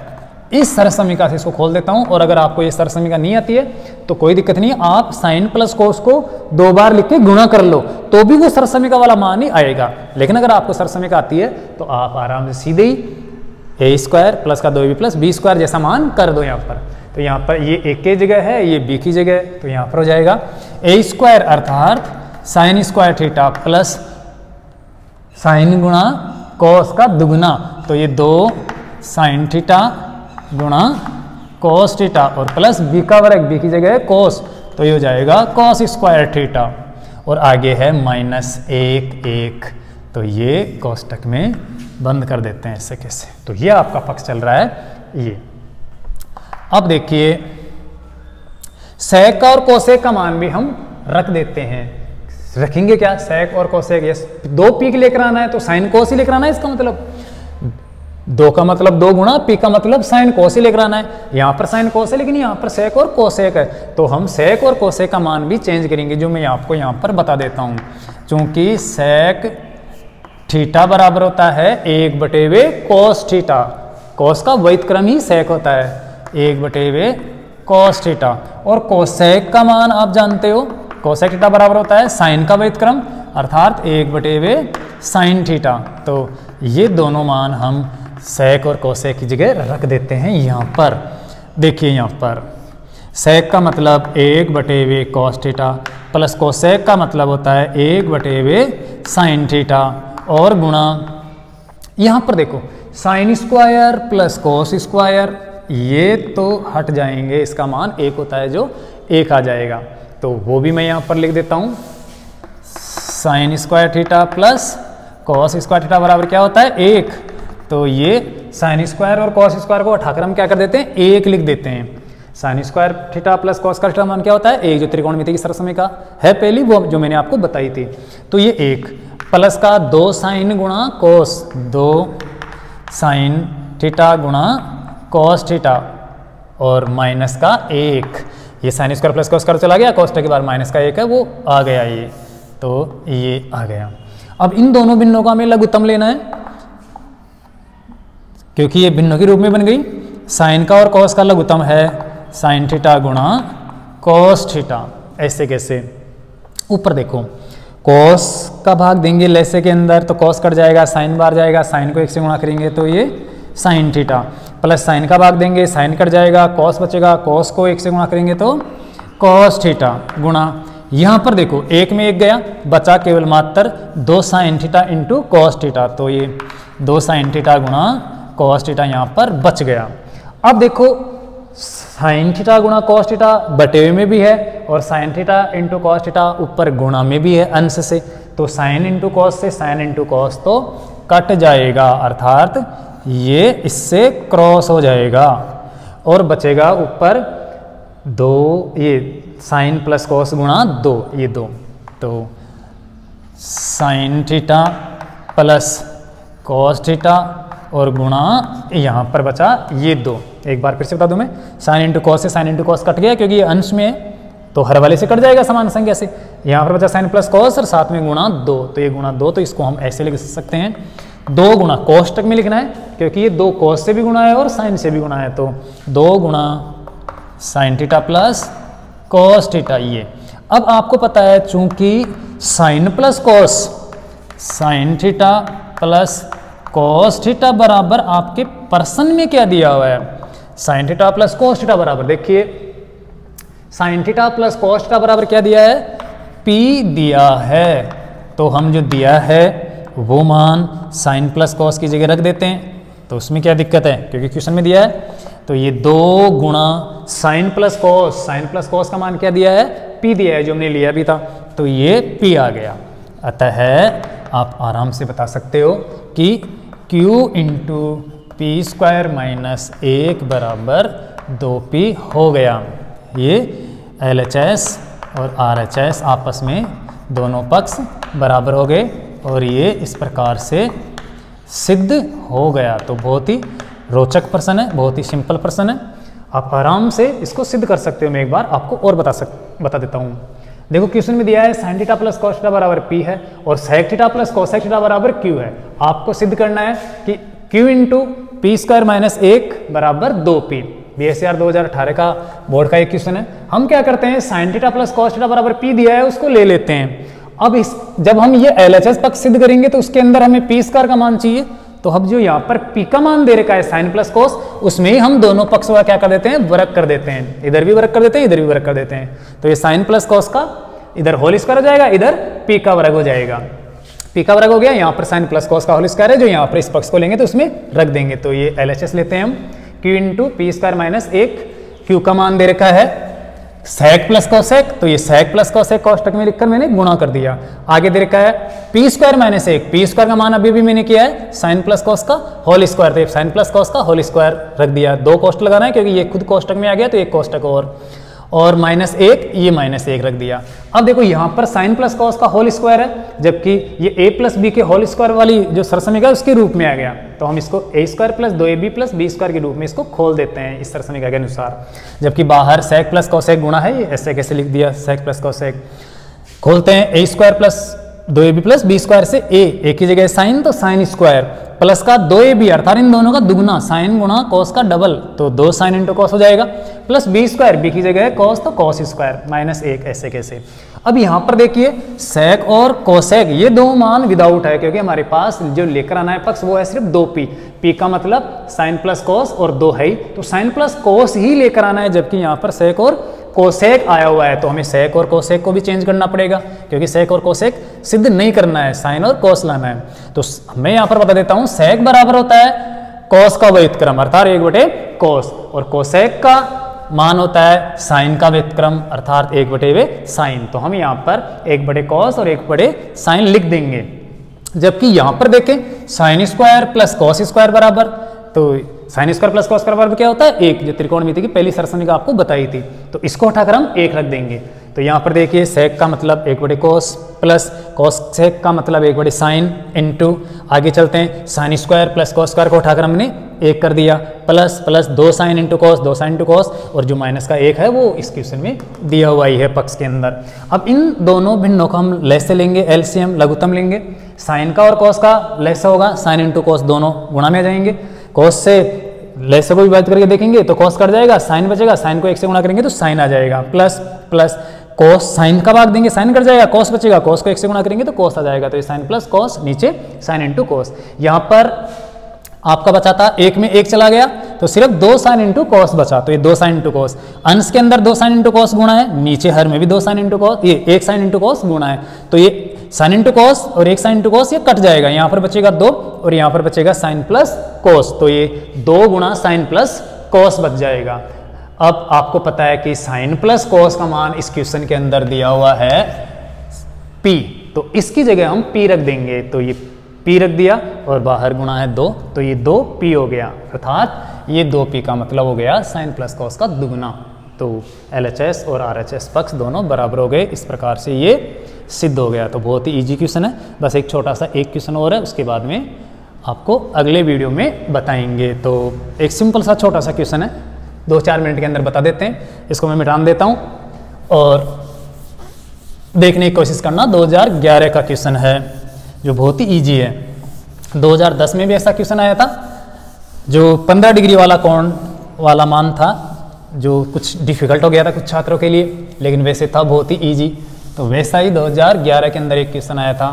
इस सरसमीका से इसको खोल देता हूं, और अगर आपको ये सरसमीका नहीं आती है तो कोई दिक्कत नहीं, आप साइन प्लस कोस को 2 बार लिख के गुणा कर लो तो भी वो सरसमीका वाला मान ही आएगा। लेकिन अगर आपको सरसमीका आती है तो आप आराम से सीधे ही a स्क्वायर प्लस का 2ab प्लस b स्क्वायर जैसा मान कर दो यहाँ पर। तो यहाँ पर ये a की जगह है, ये b की जगह है, तो यहाँ पर हो जाएगा a स्क्वायर अर्थात sine square theta plus sign गुणा कॉस का दुगुना, तो ये 2 साइन थीटा गुणा कॉस थीटा और प्लस b का वर्ग, b की जगह है कॉस, तो ये हो जाएगा कॉस स्क्वायर थीटा, और आगे है माइनस 1 तो ये कोष्टक में बंद कर देते हैं ऐसे कैसे। तो ये आपका पक्ष चल रहा है ये। अब देखिए सेक और कोसेक का मान भी हम रख देते हैं। रखेंगे क्या, सेक और कोसेक, ये 2 पी लेकर आना है तो साइन कोस ही लेकर आना है, इसका मतलब 2 का मतलब 2 गुणा पी का मतलब साइन कोस ही लेकर आना है। यहाँ पर साइन कोस है लेकिन यहाँ पर सेक और कोसेक है, तो हम सेक और कोसेक का मान भी चेंज करेंगे, जो मैं आपको यहाँ पर बता देता हूँ। चूंकि सेक थीटा बराबर होता है 1/2 कोस थीटा, कोस का व्युत्क्रम ही सेक होता है 1/2 कोस थीटा, और कोसेक का मान आप जानते हो, कोसेक थीटा बराबर होता है साइन का व्युत्क्रम अर्थात 1/2 साइन थीटा। तो ये दोनों मान हम सेक और कोसेक की जगह रख देते हैं यहाँ पर। देखिए यहाँ पर सेक का मतलब 1/2 कोस थीटा प्लस कोसेक का मतलब होता है 1/2 साइन थीटा, और गुणा यहाँ पर देखो sine square plus cos square, ये तो हट जाएंगे, इसका मान 1 होता है जो 1 आ जाएगा, तो वो भी मैं यहाँ पर लिख देता हूँ। Sine square theta plus cos square theta बराबर क्या होता है 1, तो ये साइन स्क्वायर और कॉस स्क्वायर को उठाकर हम क्या कर देते हैं 1 लिख देते हैं। Sine square theta plus cos का थीटा मान क्या होता है 1, जो त्रिकोणमिति की सरसमीका है पहली, वो जो मैंने आपको बताई थी। तो ये 1 प्लस का 2 साइन गुणा कॉस, 2 साइन थीटा गुणा कॉस थीटा, और माइनस का 1, ये sine square plus cos square चला गया, कॉस के बाद माइनस का 1 है वो आ गया, ये तो ये आ गया। अब इन दोनों भिन्नों का हमें लघुत्तम लेना है, क्योंकि ये भिन्नों के रूप में बन गई। साइन का और कॉस का लघुत्तम है साइन थीटा गुणा कॉस थीटा। ऐसे कैसे, ऊपर देखो कॉस का भाग देंगे लैसे के अंदर तो कॉस कट जाएगा, साइन बाहर जाएगा, साइन को 1 से गुणा करेंगे तो ये साइन थीटा, प्लस साइन का भाग देंगे साइन कट जाएगा, कॉस बचेगा, कॉस को 1 से गुणा करेंगे तो कॉस थीटा गुणा, यहाँ पर देखो 1 में 1 गया, बचा केवल मात्र 2 sine theta into cos theta, तो ये 2 साइन थीटा गुणा कॉस थीटा यहाँ पर बच गया। अब देखो साइन थीटा गुणा कॉस थीटा बटे में भी है, और sine theta into cos theta ऊपर गुणा में भी है अंश से, तो साइन इंटू कॉस से साइन इंटू कॉस तो कट जाएगा, अर्थात ये इससे क्रॉस हो जाएगा, और बचेगा ऊपर 2, ये साइन प्लस कॉस गुणा 2, ये 2, तो sign theta plus cos theta और गुणा यहाँ पर बचा ये 2। एक बार फिर से बता दूं मैं, साइन इंटू कॉस से साइन इंटू कॉस कट गया क्योंकि ये अंश में है, तो हर वाले से कट जाएगा समान संख्या से। यहाँ पर बचा साइन प्लस कॉस और साथ में गुणा 2, तो ये गुणा 2, तो इसको हम ऐसे लिख सकते हैं 2 गुणा कोष्टक में लिखना है क्योंकि ये 2 कॉस से भी गुणा है और साइन से भी गुणा है, तो 2 गुणा sine theta plus cos theta. ये अब आपको पता है चूंकि sine plus cos, sine theta plus cos theta बराबर आपके पर्सन में क्या दिया हुआ है, sine theta plus cos theta बराबर, देखिए sine theta plus cos theta बराबर क्या दिया है, P दिया है, तो हम जो दिया है वो मान साइन प्लस कॉस की जगह रख देते हैं, तो उसमें क्या दिक्कत है क्योंकि क्वेश्चन में दिया है। तो ये 2 गुणा sine plus cos, sine plus cos का मान क्या दिया है P दिया है जो हमने लिया भी था, तो ये P आ गया। अतः आप आराम से बता सकते हो कि Q into P square minus 1 बराबर 2P हो गया। ये LHS और RHS आपस में दोनों पक्ष बराबर हो गए और ये इस प्रकार से सिद्ध हो गया। तो बहुत ही रोचक प्रश्न है, बहुत ही सिंपल प्रश्न है, आप आराम से इसको सिद्ध कर सकते हो। मैं एक बार आपको और बता देता हूँ। देखो क्वेश्चन में दिया है sin theta plus cos theta बराबर P है और sec theta plus cosec theta बराबर Q है। आपको सिद्ध करना है कि Q into P square minus 1 बराबर 2P। BSCR 2018 का बोर्ड का एक क्वेश्चन है। हम क्या करते हैं, sin theta plus cos theta बराबर P दिया है उसको ले लेते हैं। अब जब हम ये LHS पक्ष सिद्ध करेंगे तो उसके अंदर हमें पी स्क्वायर का मान चाहिए, तो अब जो यहाँ पर P का मान दे रखा है साइन प्लस कोस, उसमें ही हम दोनों पक्ष का क्या कर देते हैं, वर्ग कर देते हैं। इधर भी वर्ग कर देते हैं, इधर भी वर्ग कर देते हैं। तो ये साइन प्लस कोस का इधर होल स्क्वायर हो जाएगा, इधर P का वर्ग हो जाएगा। P का वर्ग हो गया, यहाँ पर साइन प्लस कोस का होल स्क्वायर है जो यहाँ पर इस पक्ष को लेंगे तो उसमें रख देंगे। तो ये LHS लेते हैं हम, Q into P square minus 1, Q का मान दे रखा है sec प्लस कोसेक, तो ये sec प्लस कोसेक कोष्टक में लिखकर मैंने गुणा कर दिया। आगे दे रखा है P square minus 1, P square का मान अभी भी मैंने किया है साइन प्लस कोस का होल स्क्वायर, तो साइन प्लस कोस का होल स्क्वायर रख दिया। 2 कोष्टक लगाना है क्योंकि ये खुद कोष्टक में आ गया तो एक कोष्टक और माइनस 1, ये माइनस 1 रख दिया। अब देखो यहाँ पर साइन प्लस कॉस का होल स्क्वायर है, जबकि ये a प्लस बी के होल स्क्वायर वाली जो सरसमीका उसके रूप में आ गया, तो हम इसको a square plus 2ab plus b square के रूप में इसको खोल देते हैं इस सरसमीका के अनुसार। जबकि बाहर सेक प्लस कॉसेक गुणा है, ये ऐसे कैसे लिख दिया, सेक प्लस कॉसेक। खोलते हैं a square plus 2ab plus b square से a की जगह साइन, तो साइन स्क्वायर प्लस का 2ab अर्थात इन दोनों का दुगना, साइन गुणा कॉस का डबल, तो 2 साइन इंटू कॉस हो जाएगा, प्लस बी स्क्वायर, बी की जगह है कॉस तो कॉस स्क्वायर माइनस 1, ऐसे कैसे। अब यहाँ पर देखिए सेक और कोसेक ये दो मान विदाउट है, क्योंकि हमारे पास जो लेकर आना है पक्ष वो है सिर्फ 2p, p का मतलब साइन प्लस कॉस और 2 है, तो साइन प्लस कॉस ही लेकर आना है, जबकि यहाँ पर सेक और कोसेक आया हुआ है, तो हमें सेक और कोसेक को भी चेंज करना पड़ेगा, क्योंकि सेक और कोसेक सिद्ध नहीं करना है, साइन और कोस लाना है। तो मैं यहाँ पर बता देता हूँ, सेक बराबर होता है कोस का व्युत्क्रम अर्थात 1/कोस, और कोसेक का मान होता है साइन का व्युत्क्रम अर्थात 1/साइन। तो हम यहाँ पर 1/कोस और 1/साइन लिख देंगे। जबकि यहाँ पर देखें sine square plus cos square बराबर, तो sine square plus cos square बराबर क्या होता है 1, जो त्रिकोणमिति की पहली सरसमीका आपको बताई थी, तो इसको उठाकर हम 1 रख देंगे। तो यहाँ पर देखिए सेक का मतलब 1/कोस प्लस कॉस सेक का मतलब 1/साइन इंटू, आगे चलते हैं sine square plus cos square को उठाकर हमने 1 कर दिया, plus 2 sine into cos, 2 sine into cos, और जो माइनस का 1 है वो इस क्वेश्चन में दिया हुआ ही है पक्ष के अंदर। अब इन दोनों भिन्नों को हम लैसे लेंगे, एलसीएम लघुत्तम लेंगे, साइन का और कॉस का लैसा होगा, साइन इंटू कॉस दोनों गुणा में जाएंगे, कॉस से लैसे को विभाजित करके देखेंगे तो कॉस कट जाएगा, साइन बचेगा, साइन को 1 से गुणा करेंगे तो साइन आ जाएगा, प्लस कॉस साइन का भाग देंगे साइन कट जाएगा, कॉस बचेगा, कॉस को 1 से गुणा करेंगे तो कॉस आ जाएगा, तो ये साइन प्लस कॉस, नीचे साइन इंटू कॉस। यहाँ पर आपका बचा था 1 में 1 चला गया तो सिर्फ 2 साइन इंटू कॉस बचा, तो ये 2 साइन इंटू कॉस, अंश के अंदर 2 साइन इंटू कॉस गुणा है, नीचे हर में भी 2 साइन इंटू कॉस, ये 1 साइन इंटू कॉस गुणा है, तो ये साइन इंटू कॉस और 1 साइन इंटू कॉस ये कट जाएगा, यहाँ पर बचेगा 2 और यहाँ पर बचेगा साइन प्लस कॉस, तो ये 2 गुणा साइन प्लस कॉस बच जाएगा। अब आपको पता है कि साइन प्लस कॉस का मान इस क्वेश्चन के अंदर दिया हुआ है p, तो इसकी जगह हम p रख देंगे, तो ये p रख दिया और बाहर गुणा है 2, तो ये 2p हो गया, अर्थात ये 2p का मतलब हो गया साइन प्लस कॉस का दुगना। तो LHS और RHS पक्ष दोनों बराबर हो गए, इस प्रकार से ये सिद्ध हो गया। तो बहुत ही इजी क्वेश्चन है, बस एक छोटा सा एक क्वेश्चन और है, उसके बाद में आपको अगले वीडियो में बताएंगे। तो एक सिंपल सा छोटा सा क्वेश्चन है, 2-4 मिनट के अंदर बता देते हैं, इसको मैं मिटान देता हूँ और देखने की कोशिश करना। 2011 का क्वेश्चन है जो बहुत ही ईजी है, 2010 में भी ऐसा क्वेश्चन आया था जो 15 डिग्री वाला कोण वाला मान था, जो कुछ डिफिकल्ट हो गया था कुछ छात्रों के लिए, लेकिन वैसे था बहुत ही ईजी। तो वैसा ही 2011 के अंदर एक क्वेश्चन आया था,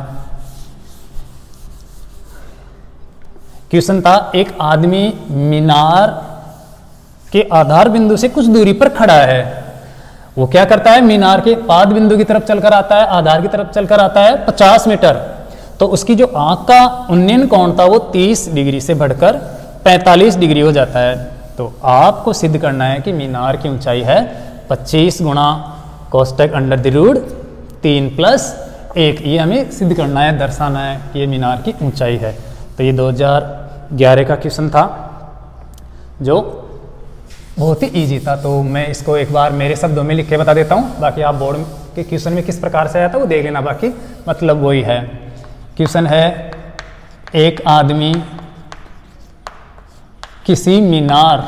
क्वेश्चन था एक आदमी मीनार के आधार बिंदु से कुछ दूरी पर खड़ा है, वो क्या करता है मीनार के पाद बिंदु की तरफ चलकर आता है, आधार की तरफ चलकर आता है 50 मीटर, तो उसकी जो आंख का उन्नयन कोण था वो 30 डिग्री से बढ़कर 45 डिग्री हो जाता है। तो आपको सिद्ध करना है कि मीनार की ऊंचाई है 25 गुणा कोष्टक अंडर द रूट 3+1, ये हमें सिद्ध करना है, दर्शाना है कि ये मीनार की ऊंचाई है। तो ये 2011 का क्वेश्चन था जो बहुत ही इजी था। तो मैं इसको एक बार मेरे शब्दों में लिख के बता देता हूँ, बाकी आप बोर्ड के क्वेश्चन में किस प्रकार से आया था वो देख लेना, बाकी मतलब वही है। क्वेश्चन है, एक आदमी किसी मीनार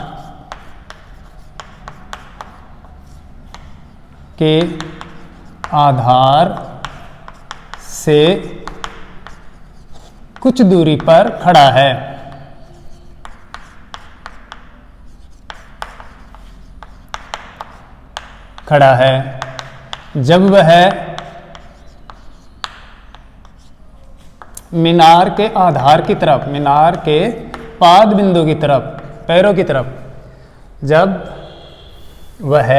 के आधार से कुछ दूरी पर खड़ा है। जब वह मीनार के आधार की तरफ, मीनार के पाद बिंदु की तरफ, पैरों की तरफ, जब वह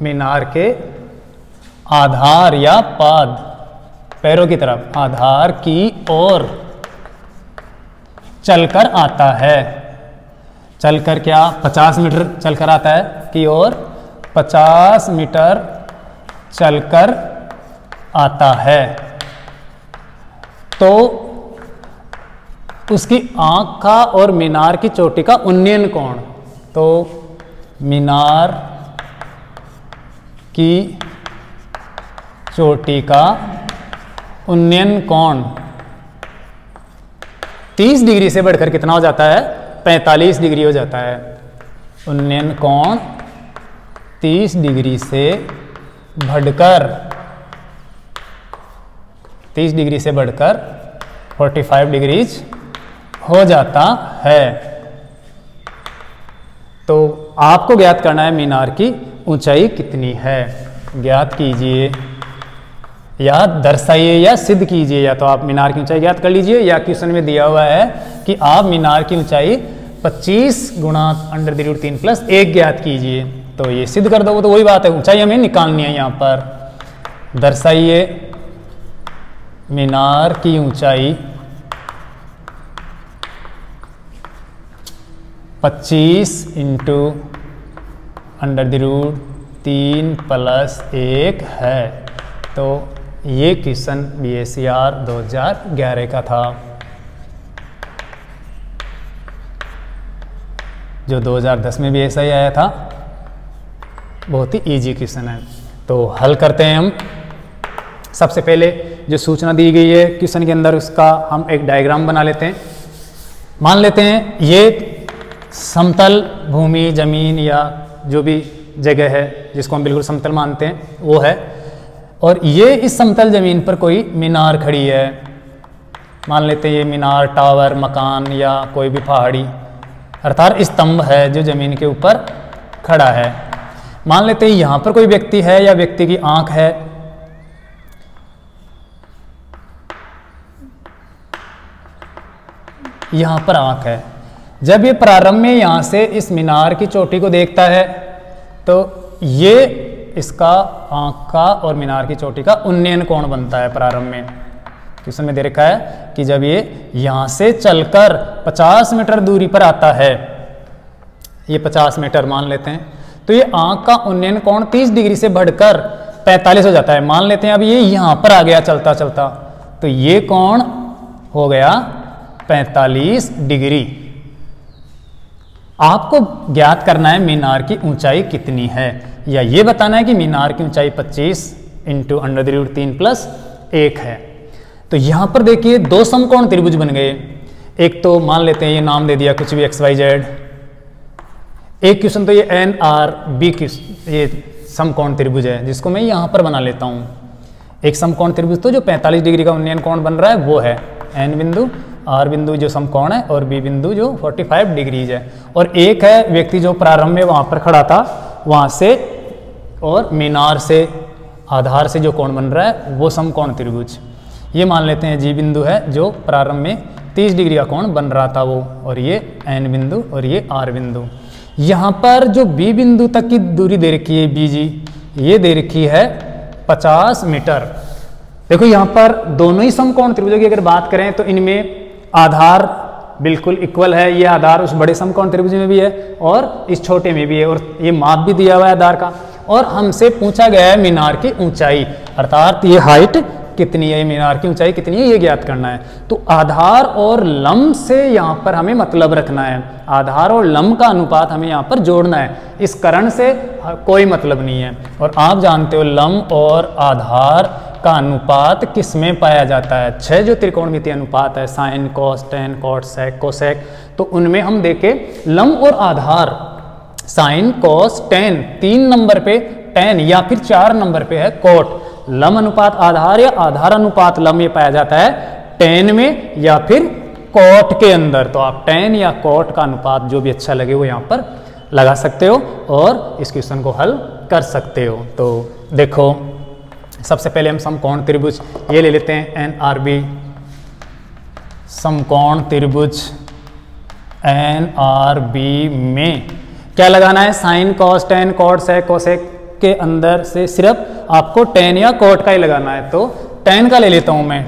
मीनार के आधार या पाद, पैरों की तरफ, आधार की ओर चलकर आता है, चलकर क्या 50 मीटर चलकर आता है की ओर 50 मीटर चलकर आता है, तो उसकी आंख का और मीनार की चोटी का उन्नयन कोण, तो मीनार की चोटी का उन्नयन कोण 30 डिग्री से बढ़कर कितना हो जाता है, 45 डिग्री हो जाता है। उन्नयन कोण 30 डिग्री से बढ़कर 45 डिग्रीज हो जाता है। तो आपको ज्ञात करना है मीनार की ऊंचाई कितनी है, ज्ञात कीजिए या दर्शाइए या सिद्ध कीजिए, या तो आप मीनार की ऊंचाई ज्ञात कर लीजिए, या क्वेश्चन में दिया हुआ है कि आप मीनार की ऊंचाई 25 गुणा अंडर द रूट 3+1 ज्ञात कीजिए। तो ये सिद्ध कर दो, तो वही बात है, ऊंचाई हमें निकालनी है। यहाँ पर दर्शाइए मीनार की ऊंचाई 25 इंटू अंडर द रूट 3+1 है। तो ये क्वेश्चन BSER 2011 का था, जो 2010 में भी ऐसा ही आया था। बहुत ही इजी क्वेश्चन है। तो हल करते हैं हम। सबसे पहले जो सूचना दी गई है क्वेश्चन के अंदर, उसका हम एक डायग्राम बना लेते हैं। मान लेते हैं ये समतल भूमि, जमीन या जो भी जगह है जिसको हम बिल्कुल समतल मानते हैं वो है, और ये इस समतल जमीन पर कोई मीनार खड़ी है। मान लेते हैं ये मीनार, टावर, मकान या कोई भी पहाड़ी अर्थात स्तंभ है जो जमीन के ऊपर खड़ा है। मान लेते हैं यहाँ पर कोई व्यक्ति है या व्यक्ति की आंख है। यहाँ पर आंख है। जब ये प्रारंभ में यहाँ से इस मीनार की चोटी को देखता है तो ये इसका आंख का और मीनार की चोटी का उन्नयन कोण बनता है प्रारंभ में। क्वेश्चन में दे रखा है कि जब ये यहाँ से चलकर 50 मीटर दूरी पर आता है, ये 50 मीटर मान लेते हैं, तो ये आंख का उन्नयन कोण 30 डिग्री से बढ़कर 45 हो जाता है। मान लेते हैं अब ये यहाँ पर आ गया चलता चलता, तो ये कोण हो गया 45 डिग्री। आपको ज्ञात करना है मीनार की ऊंचाई कितनी है, या ये बताना है कि मीनार की ऊंचाई 25 इंटू अंडर द रूट 3+1 है। तो यहां पर देखिए दो समकोण त्रिभुज बन गए। एक तो मान लेते हैं ये नाम दे दिया कुछ भी XYZ। एक क्वेश्चन तो ये NRB ये समकोण त्रिभुज है जिसको मैं यहां पर बना लेता हूं। एक समकोण त्रिभुज तो जो 45 डिग्री का उन्नयन कोण बन रहा है वो है N बिंदु, R बिंदु जो समकोण है और B बिंदु जो 45 डिग्रीज है। और एक है व्यक्ति जो प्रारंभ में वहां पर खड़ा था, वहां से और मीनार से आधार से जो कोण बन रहा है वो समकोण त्रिभुज। ये मान लेते हैं G बिंदु है जो प्रारंभ में 30 डिग्री का कोण बन रहा था वो, और ये N बिंदु और ये R बिंदु। यहाँ पर जो B बिंदु तक की दूरी दे रखी है BG, ये दे रखी है 50 मीटर। देखो यहाँ पर दोनों ही समकोण त्रिभुजों की अगर बात करें तो इनमें आधार बिल्कुल इक्वल है। ये आधार उस बड़े समकोण त्रिभुज में भी है और इस छोटे में भी है, और ये माप भी दिया हुआ है आधार का। और हमसे पूछा गया है मीनार की ऊंचाई, अर्थात ये हाइट कितनी है, मीनार की ऊंचाई कितनी है, ये ज्ञात करना है। तो आधार और लंब से यहाँ पर हमें मतलब रखना है, आधार और लंब का अनुपात हमें यहाँ पर जोड़ना है, इस करण से कोई मतलब नहीं है। और आप जानते हो लंब और आधार का अनुपात किस में पाया जाता है, 6 जो त्रिकोणमितीय अनुपात है, sine cos tan cot sec cosec, तो उनमें हम देखें लंब और आधार साइन कॉस टेन 3 नंबर पे टेन या फिर 4 नंबर पे है कोट, लंब अनुपात आधार या आधार अनुपात लंब ये पाया जाता है टेन में या फिर कोट के अंदर। तो आप टेन या कोट का अनुपात जो भी अच्छा लगे वो यहाँ पर लगा सकते हो और इस क्वेश्चन को हल कर सकते हो। तो देखो सबसे पहले हम समकोण त्रिभुज ये ले लेते हैं NRB, समकोण त्रिभुज NRB में क्या लगाना है, sine cos tan cot sec cosec के अंदर से सिर्फ आपको टेन या कोट का ही लगाना है। तो टेन का ले लेता हूं मैं,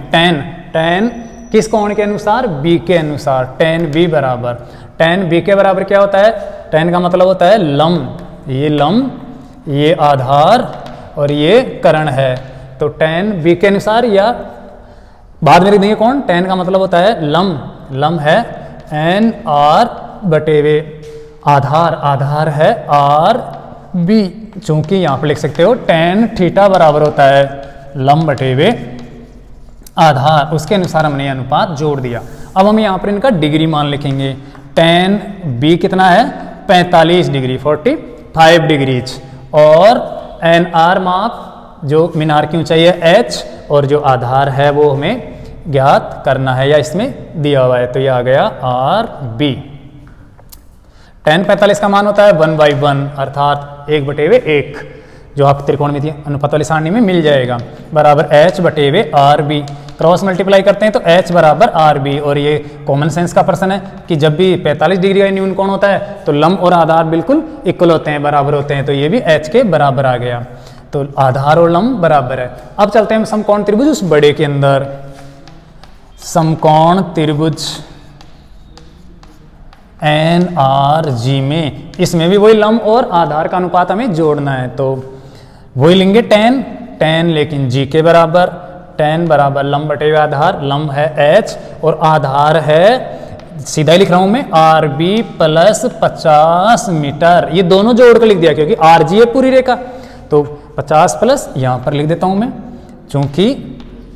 टेन किस कोण के अनुसार, बी के अनुसार, टेन बी बराबर, टेन बी के बराबर क्या होता है, टेन का मतलब होता है लंब, ये आधार और ये करण है। तो टेन बी के अनुसार या बाद में लिख देंगे कौन, टेन का मतलब होता है लंब है एन आर बटे वे आधार है आर बी, चूंकि यहां पर लिख सकते हो टेन थीटा बराबर होता है लंब बटे वे आधार, उसके अनुसार हमने अनुपात जोड़ दिया। अब हम यहाँ पर इनका डिग्री मान लिखेंगे, टेन बी कितना है 45 डिग्री 45 डिग्रीज, और एन आर माप जो मीनार की ऊंचाई है h और जो आधार है वो हमें ज्ञात करना है या इसमें दिया हुआ है। तो ये आ गया आर बी, टेन 45 का मान होता है 1/1 अर्थात 1/1 जो आप त्रिकोणमितीय अनुपात वाली सारणी में मिल जाएगा, बराबर h बटे वे आर बी, क्रॉस मल्टीप्लाई करते हैं तो h बराबर आर बी। और ये कॉमन सेंस का प्रश्न है कि जब भी 45 डिग्री का न्यून कोण होता है तो लंब और आधार बिल्कुल इक्वल होते हैं, बराबर होते हैं, तो ये भी h के बराबर आ गया। तो आधार और लंब बराबर है। अब चलते हैं समकोण त्रिभुज उस बड़े के अंदर, समकोण त्रिभुज NRG में, इसमें भी वही लंब और आधार का अनुपात हमें जोड़ना है। तो वही लेंगे टेन लेकिन g के बराबर, टेन बराबर लंब बटे आधार, लंब है h और आधार है सीधा ही लिख रहा हूं मैं RB प्लस 50 मीटर, ये दोनों जोड़ कर लिख दिया क्योंकि RG है पूरी रेखा, तो 50 प्लस यहां पर लिख देता हूं मैं, चूंकि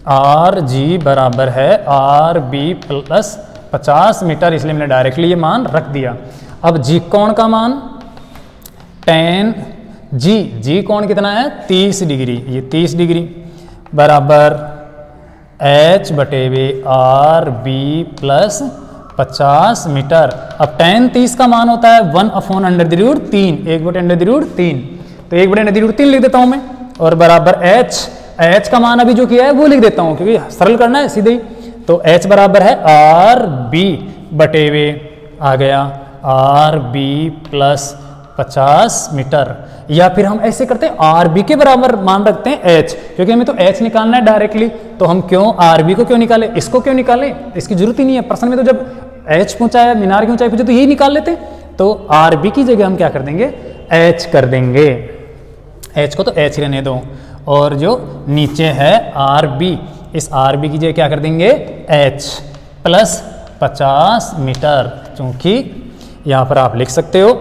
RG बराबर है RB प्लस 50 मीटर, इसलिए मैंने डायरेक्टली ये मान रख दिया। अब जी कोण का मान टेन जी कोण कितना है 30 डिग्री, ये 30 डिग्री बराबर h बटे वे आर बी प्लस 50 मीटर। अब टेन 30 का मान होता है 1/√3, 1/√3, तो 1/√3 लिख देता हूं मैं, और बराबर h का मान अभी जो किया है वो लिख देता हूं क्योंकि सरल करना है सीधे ही। तो h बराबर है आर बी बटे वे आ गया आर बी प्लस 50 मीटर, या फिर हम ऐसे करते हैं आर बी के बराबर मान रखते हैं h, क्योंकि हमें तो h निकालना है डायरेक्टली, तो हम क्यों आर बी को क्यों निकालें, इसको क्यों निकालें, इसकी जरूरत ही नहीं है। प्रश्न में तो जब h पूछा है, मीनार की ऊंचाई पूछे तो यही निकाल लेते, तो आर बी की जगह हम क्या कर देंगे h कर देंगे, h को तो h रहने दो, और जो नीचे है आर बी, इस आर बी की जगह क्या कर देंगे h प्लस 50 मीटर, चूंकि यहाँ पर आप लिख सकते हो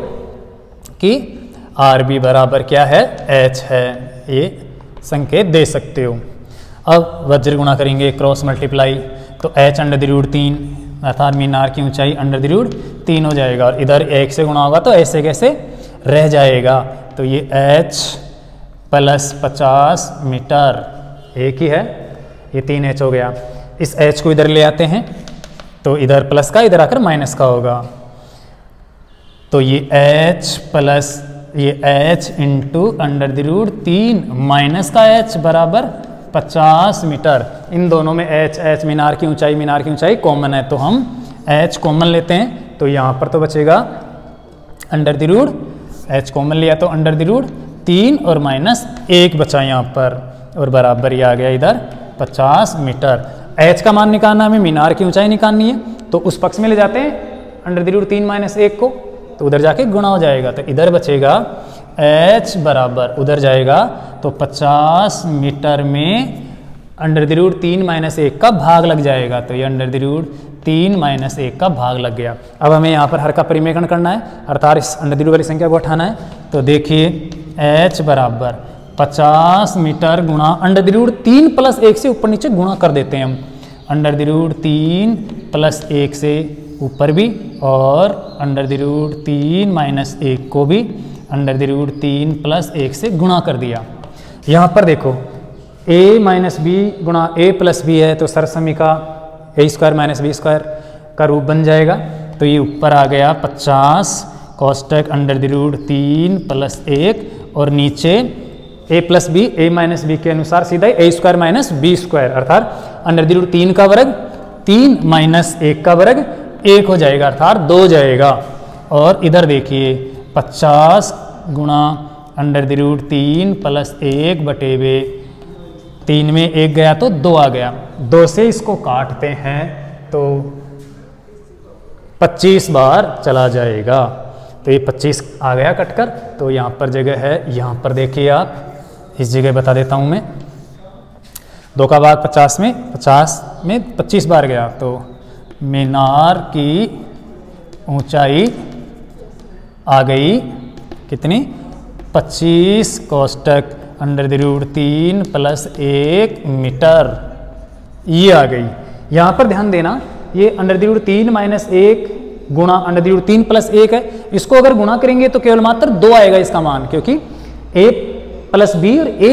कि आर बी बराबर क्या है h है, ये संकेत दे सकते हो। अब वज्र गुणा करेंगे क्रॉस मल्टीप्लाई, तो h√3 अर्थात मीनार की ऊंचाई √3 हो जाएगा, और इधर 1 से गुणा होगा तो ऐसे कैसे रह जाएगा, तो ये h प्लस 50 मीटर एक ही है, ये 3h हो गया। इस h को इधर ले आते हैं तो इधर प्लस का इधर आकर माइनस का होगा, तो ये h प्लस ये h इंटू √3 माइनस का h बराबर 50 मीटर। इन दोनों में h मीनार की ऊंचाई कॉमन है, तो हम h कॉमन लेते हैं, तो यहाँ पर तो बचेगा h कॉमन लिया तो √3 और माइनस 1 बचा यहाँ पर, और बराबर ये आ गया इधर 50 मीटर। h का मान निकालना, हमें मीनार की ऊंचाई निकालनी है, तो उस पक्ष में ले जाते हैं √3 माइनस 1 को, तो उधर जाके गुणा हो जाएगा, तो इधर बचेगा h बराबर उधर जाएगा तो 50 मीटर में √3 - 1 का भाग लग जाएगा। तो ये √3 - 1 का भाग लग गया। अब हमें यहाँ पर हर का परिमेयकरण करना है, अर्थात इस √3 वाली संख्या को हटाना है। तो देखिए h बराबर 50 मीटर गुणा √3 + 1 से ऊपर नीचे गुणा कर देते हैं हम, √3 + 1 से ऊपर भी और √3 - 1 को भी √3 + 1 से गुणा कर दिया। यहाँ पर देखो a - b गुणा a + b है तो सरसमीका a² - b² का रूप बन जाएगा। तो ये ऊपर आ गया 50 कोष्टक √3 + 1 और नीचे a + b, a - b के अनुसार सीधा a² - b² अर्थात √3 का वर्ग 3 - 1 का वर्ग 1 हो जाएगा अर्थात 2 जाएगा। और इधर देखिए 50 गुणा √3 + 1 बटेवे 3 में 1 गया तो 2 आ गया। 2 से इसको काटते हैं तो 25 बार चला जाएगा। तो ये 25 आ गया कटकर। तो यहाँ पर जगह है, यहाँ पर देखिए आप, इस जगह बता देता हूँ मैं। 2 का भाग 50 में 25 बार गया तो मीनार की ऊंचाई आ गई कितनी, 25 कोष्टक √3 + 1 मीटर, ये आ गई। यहाँ पर ध्यान देना ये √3 - 1 गुणा √3 + 1 है। इसको अगर गुणा करेंगे तो केवल मात्र 2 आएगा इसका मान, क्योंकि a + b और a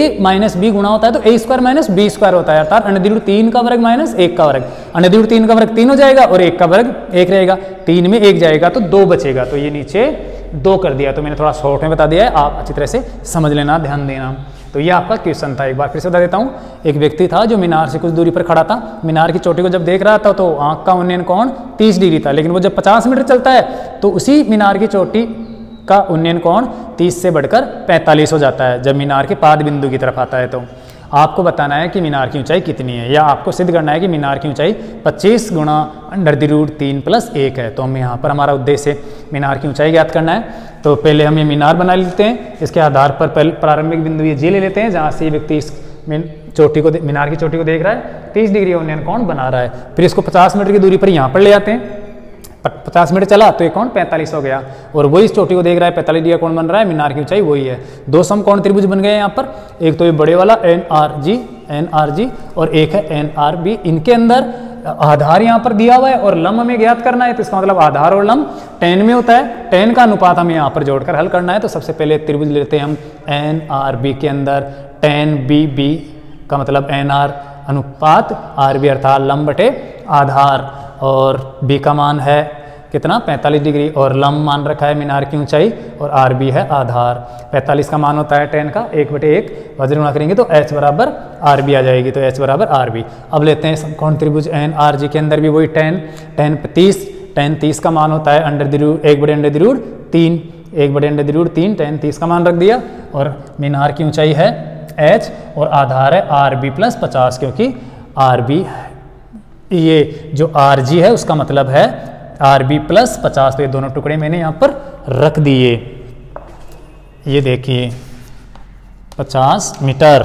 - b गुणा होता है तो a² - b² होता है अर्थात √3 का वर्ग - 1 का वर्ग। √3 का वर्ग 3 हो जाएगा और 1 का वर्ग 1 रहेगा। 3 में 1 जाएगा तो 2 बचेगा। तो ये नीचे 2 कर दिया। तो मैंने थोड़ा शॉर्ट में बता दिया है, आप अच्छी तरह से समझ लेना, ध्यान देना। तो ये आपका क्वेश्चन था। एक बार फिर से बता देता हूँ। एक व्यक्ति था जो मीनार से कुछ दूरी पर खड़ा था। मीनार की चोटी को जब देख रहा था तो आंख का उन्नयन कोण 30 डिग्री था, लेकिन वो जब 50 मीटर चलता है तो उसी मीनार की चोटी का उन्नयन कोण 30 से बढ़कर 45 हो जाता है जब मीनार के पाद बिंदु की तरफ आता है। तो आपको बताना है कि मीनार की ऊंचाई कितनी है, या आपको सिद्ध करना है कि मीनार की ऊंचाई 25 गुणा √3 + 1 है। तो हम यहाँ पर हमारा उद्देश्य मीनार की ऊंचाई ज्ञात करना है। तो पहले हम ये मीनार बना लेते हैं। इसके आधार पर प्रारंभिक बिंदु ये J ले लेते हैं, जहाँ से ये व्यक्ति इस मीनार की चोटी को देख रहा है, 30 डिग्री उन्नयन कोण बना रहा है। फिर इसको 50 मीटर की दूरी पर यहाँ पर ले आते हैं। 50 मीटर चला तो ये कोण 45 हो गया, और वही इस चोटी को देख रहा है, 45 डिग्री कोण बन रहा है, मीनार की ऊंचाई वही है। 2 समकोण त्रिभुज बन गए यहाँ पर। एक तो ये बड़े वाला NRG और एक है NRB। इनके अंदर आधार यहाँ पर दिया हुआ है और लंब हमें ज्ञात करना है। तो इसका मतलब आधार और लंब tan में होता है। tan का अनुपात हमें यहाँ पर जोड़कर हल करना है। तो सबसे पहले त्रिभुज लेते हैं हम NRB के अंदर tan BB का मतलब NR अनुपात RB अर्थात लंब बटे आधार, और B का मान है कितना 45 डिग्री, और लंब मान रखा है मीनार की ऊंचाई, और RB है आधार। 45 का मान होता है tan का 1/1, वज्र गुणा करेंगे तो H बराबर RB आ जाएगी। तो H बराबर RB। अब लेते हैं समकोण त्रिभुज NRG के अंदर भी वही tan 30 का मान होता है 1/√3, 1/√3 tan 30 का मान रख दिया, और मीनार की ऊंचाई है H और आधार है RB + 50, क्योंकि RB ये जो RG है उसका मतलब है RB + 50। तो ये दोनों टुकड़े मैंने यहाँ पर रख दिए। ये देखिए 50 मीटर।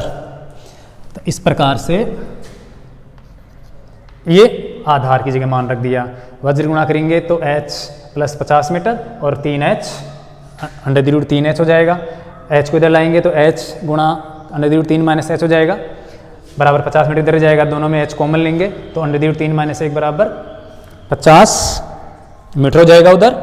तो इस प्रकार से ये आधार की जगह मान रख दिया। वज्र गुणा करेंगे तो H + 50 मीटर और 3H √3H हो जाएगा। H को इधर लाएंगे तो H गुणा √3 - H हो जाएगा बराबर 50 मीटर इधर जाएगा। दोनों में H कॉमन लेंगे तो √3 - 1 बराबर 50 मीटर हो जाएगा उधर।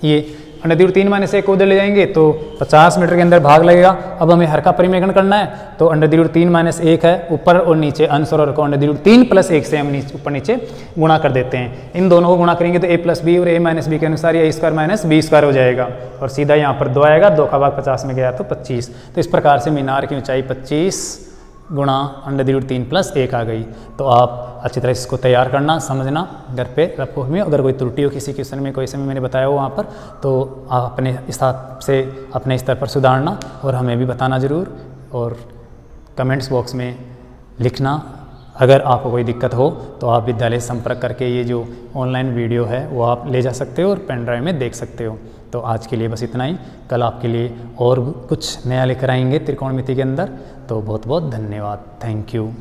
ये √3 - 1 को उधर ले जाएंगे तो 50 मीटर के अंदर भाग लगेगा। अब हमें हर का परिमेयकरण करना है। तो √3 - 1 है ऊपर और नीचे, अंश और हर को √3 + 1 से हम ऊपर नीचे गुणा कर देते हैं। इन दोनों को गुणा करेंगे तो a + b और a - b के अनुसार ये a² - b² हो जाएगा, और सीधा यहाँ पर 2 आएगा। 2 का भाग 50 में गया तो 25। तो इस प्रकार से मीनार की ऊंचाई 25 गुणा √3 + 1 आ गई। तो आप अच्छी तरह इसको तैयार करना, समझना घर पे रफो में। अगर कोई त्रुटि हो किसी क्वेश्चन में, कोई समय मैंने बताया हो वहाँ पर, तो आप अपने हिसाब से अपने स्तर पर सुधारना और हमें भी बताना ज़रूर, और कमेंट्स बॉक्स में लिखना। अगर आपको कोई दिक्कत हो तो आप विद्यालय से संपर्क करके ये जो ऑनलाइन वीडियो है वो आप ले जा सकते हो और पेन ड्राइव में देख सकते हो। तो आज के लिए बस इतना ही, कल आपके लिए और कुछ नया लेकर आएंगे त्रिकोणमिति के अंदर। तो बहुत बहुत धन्यवाद, थैंक यू।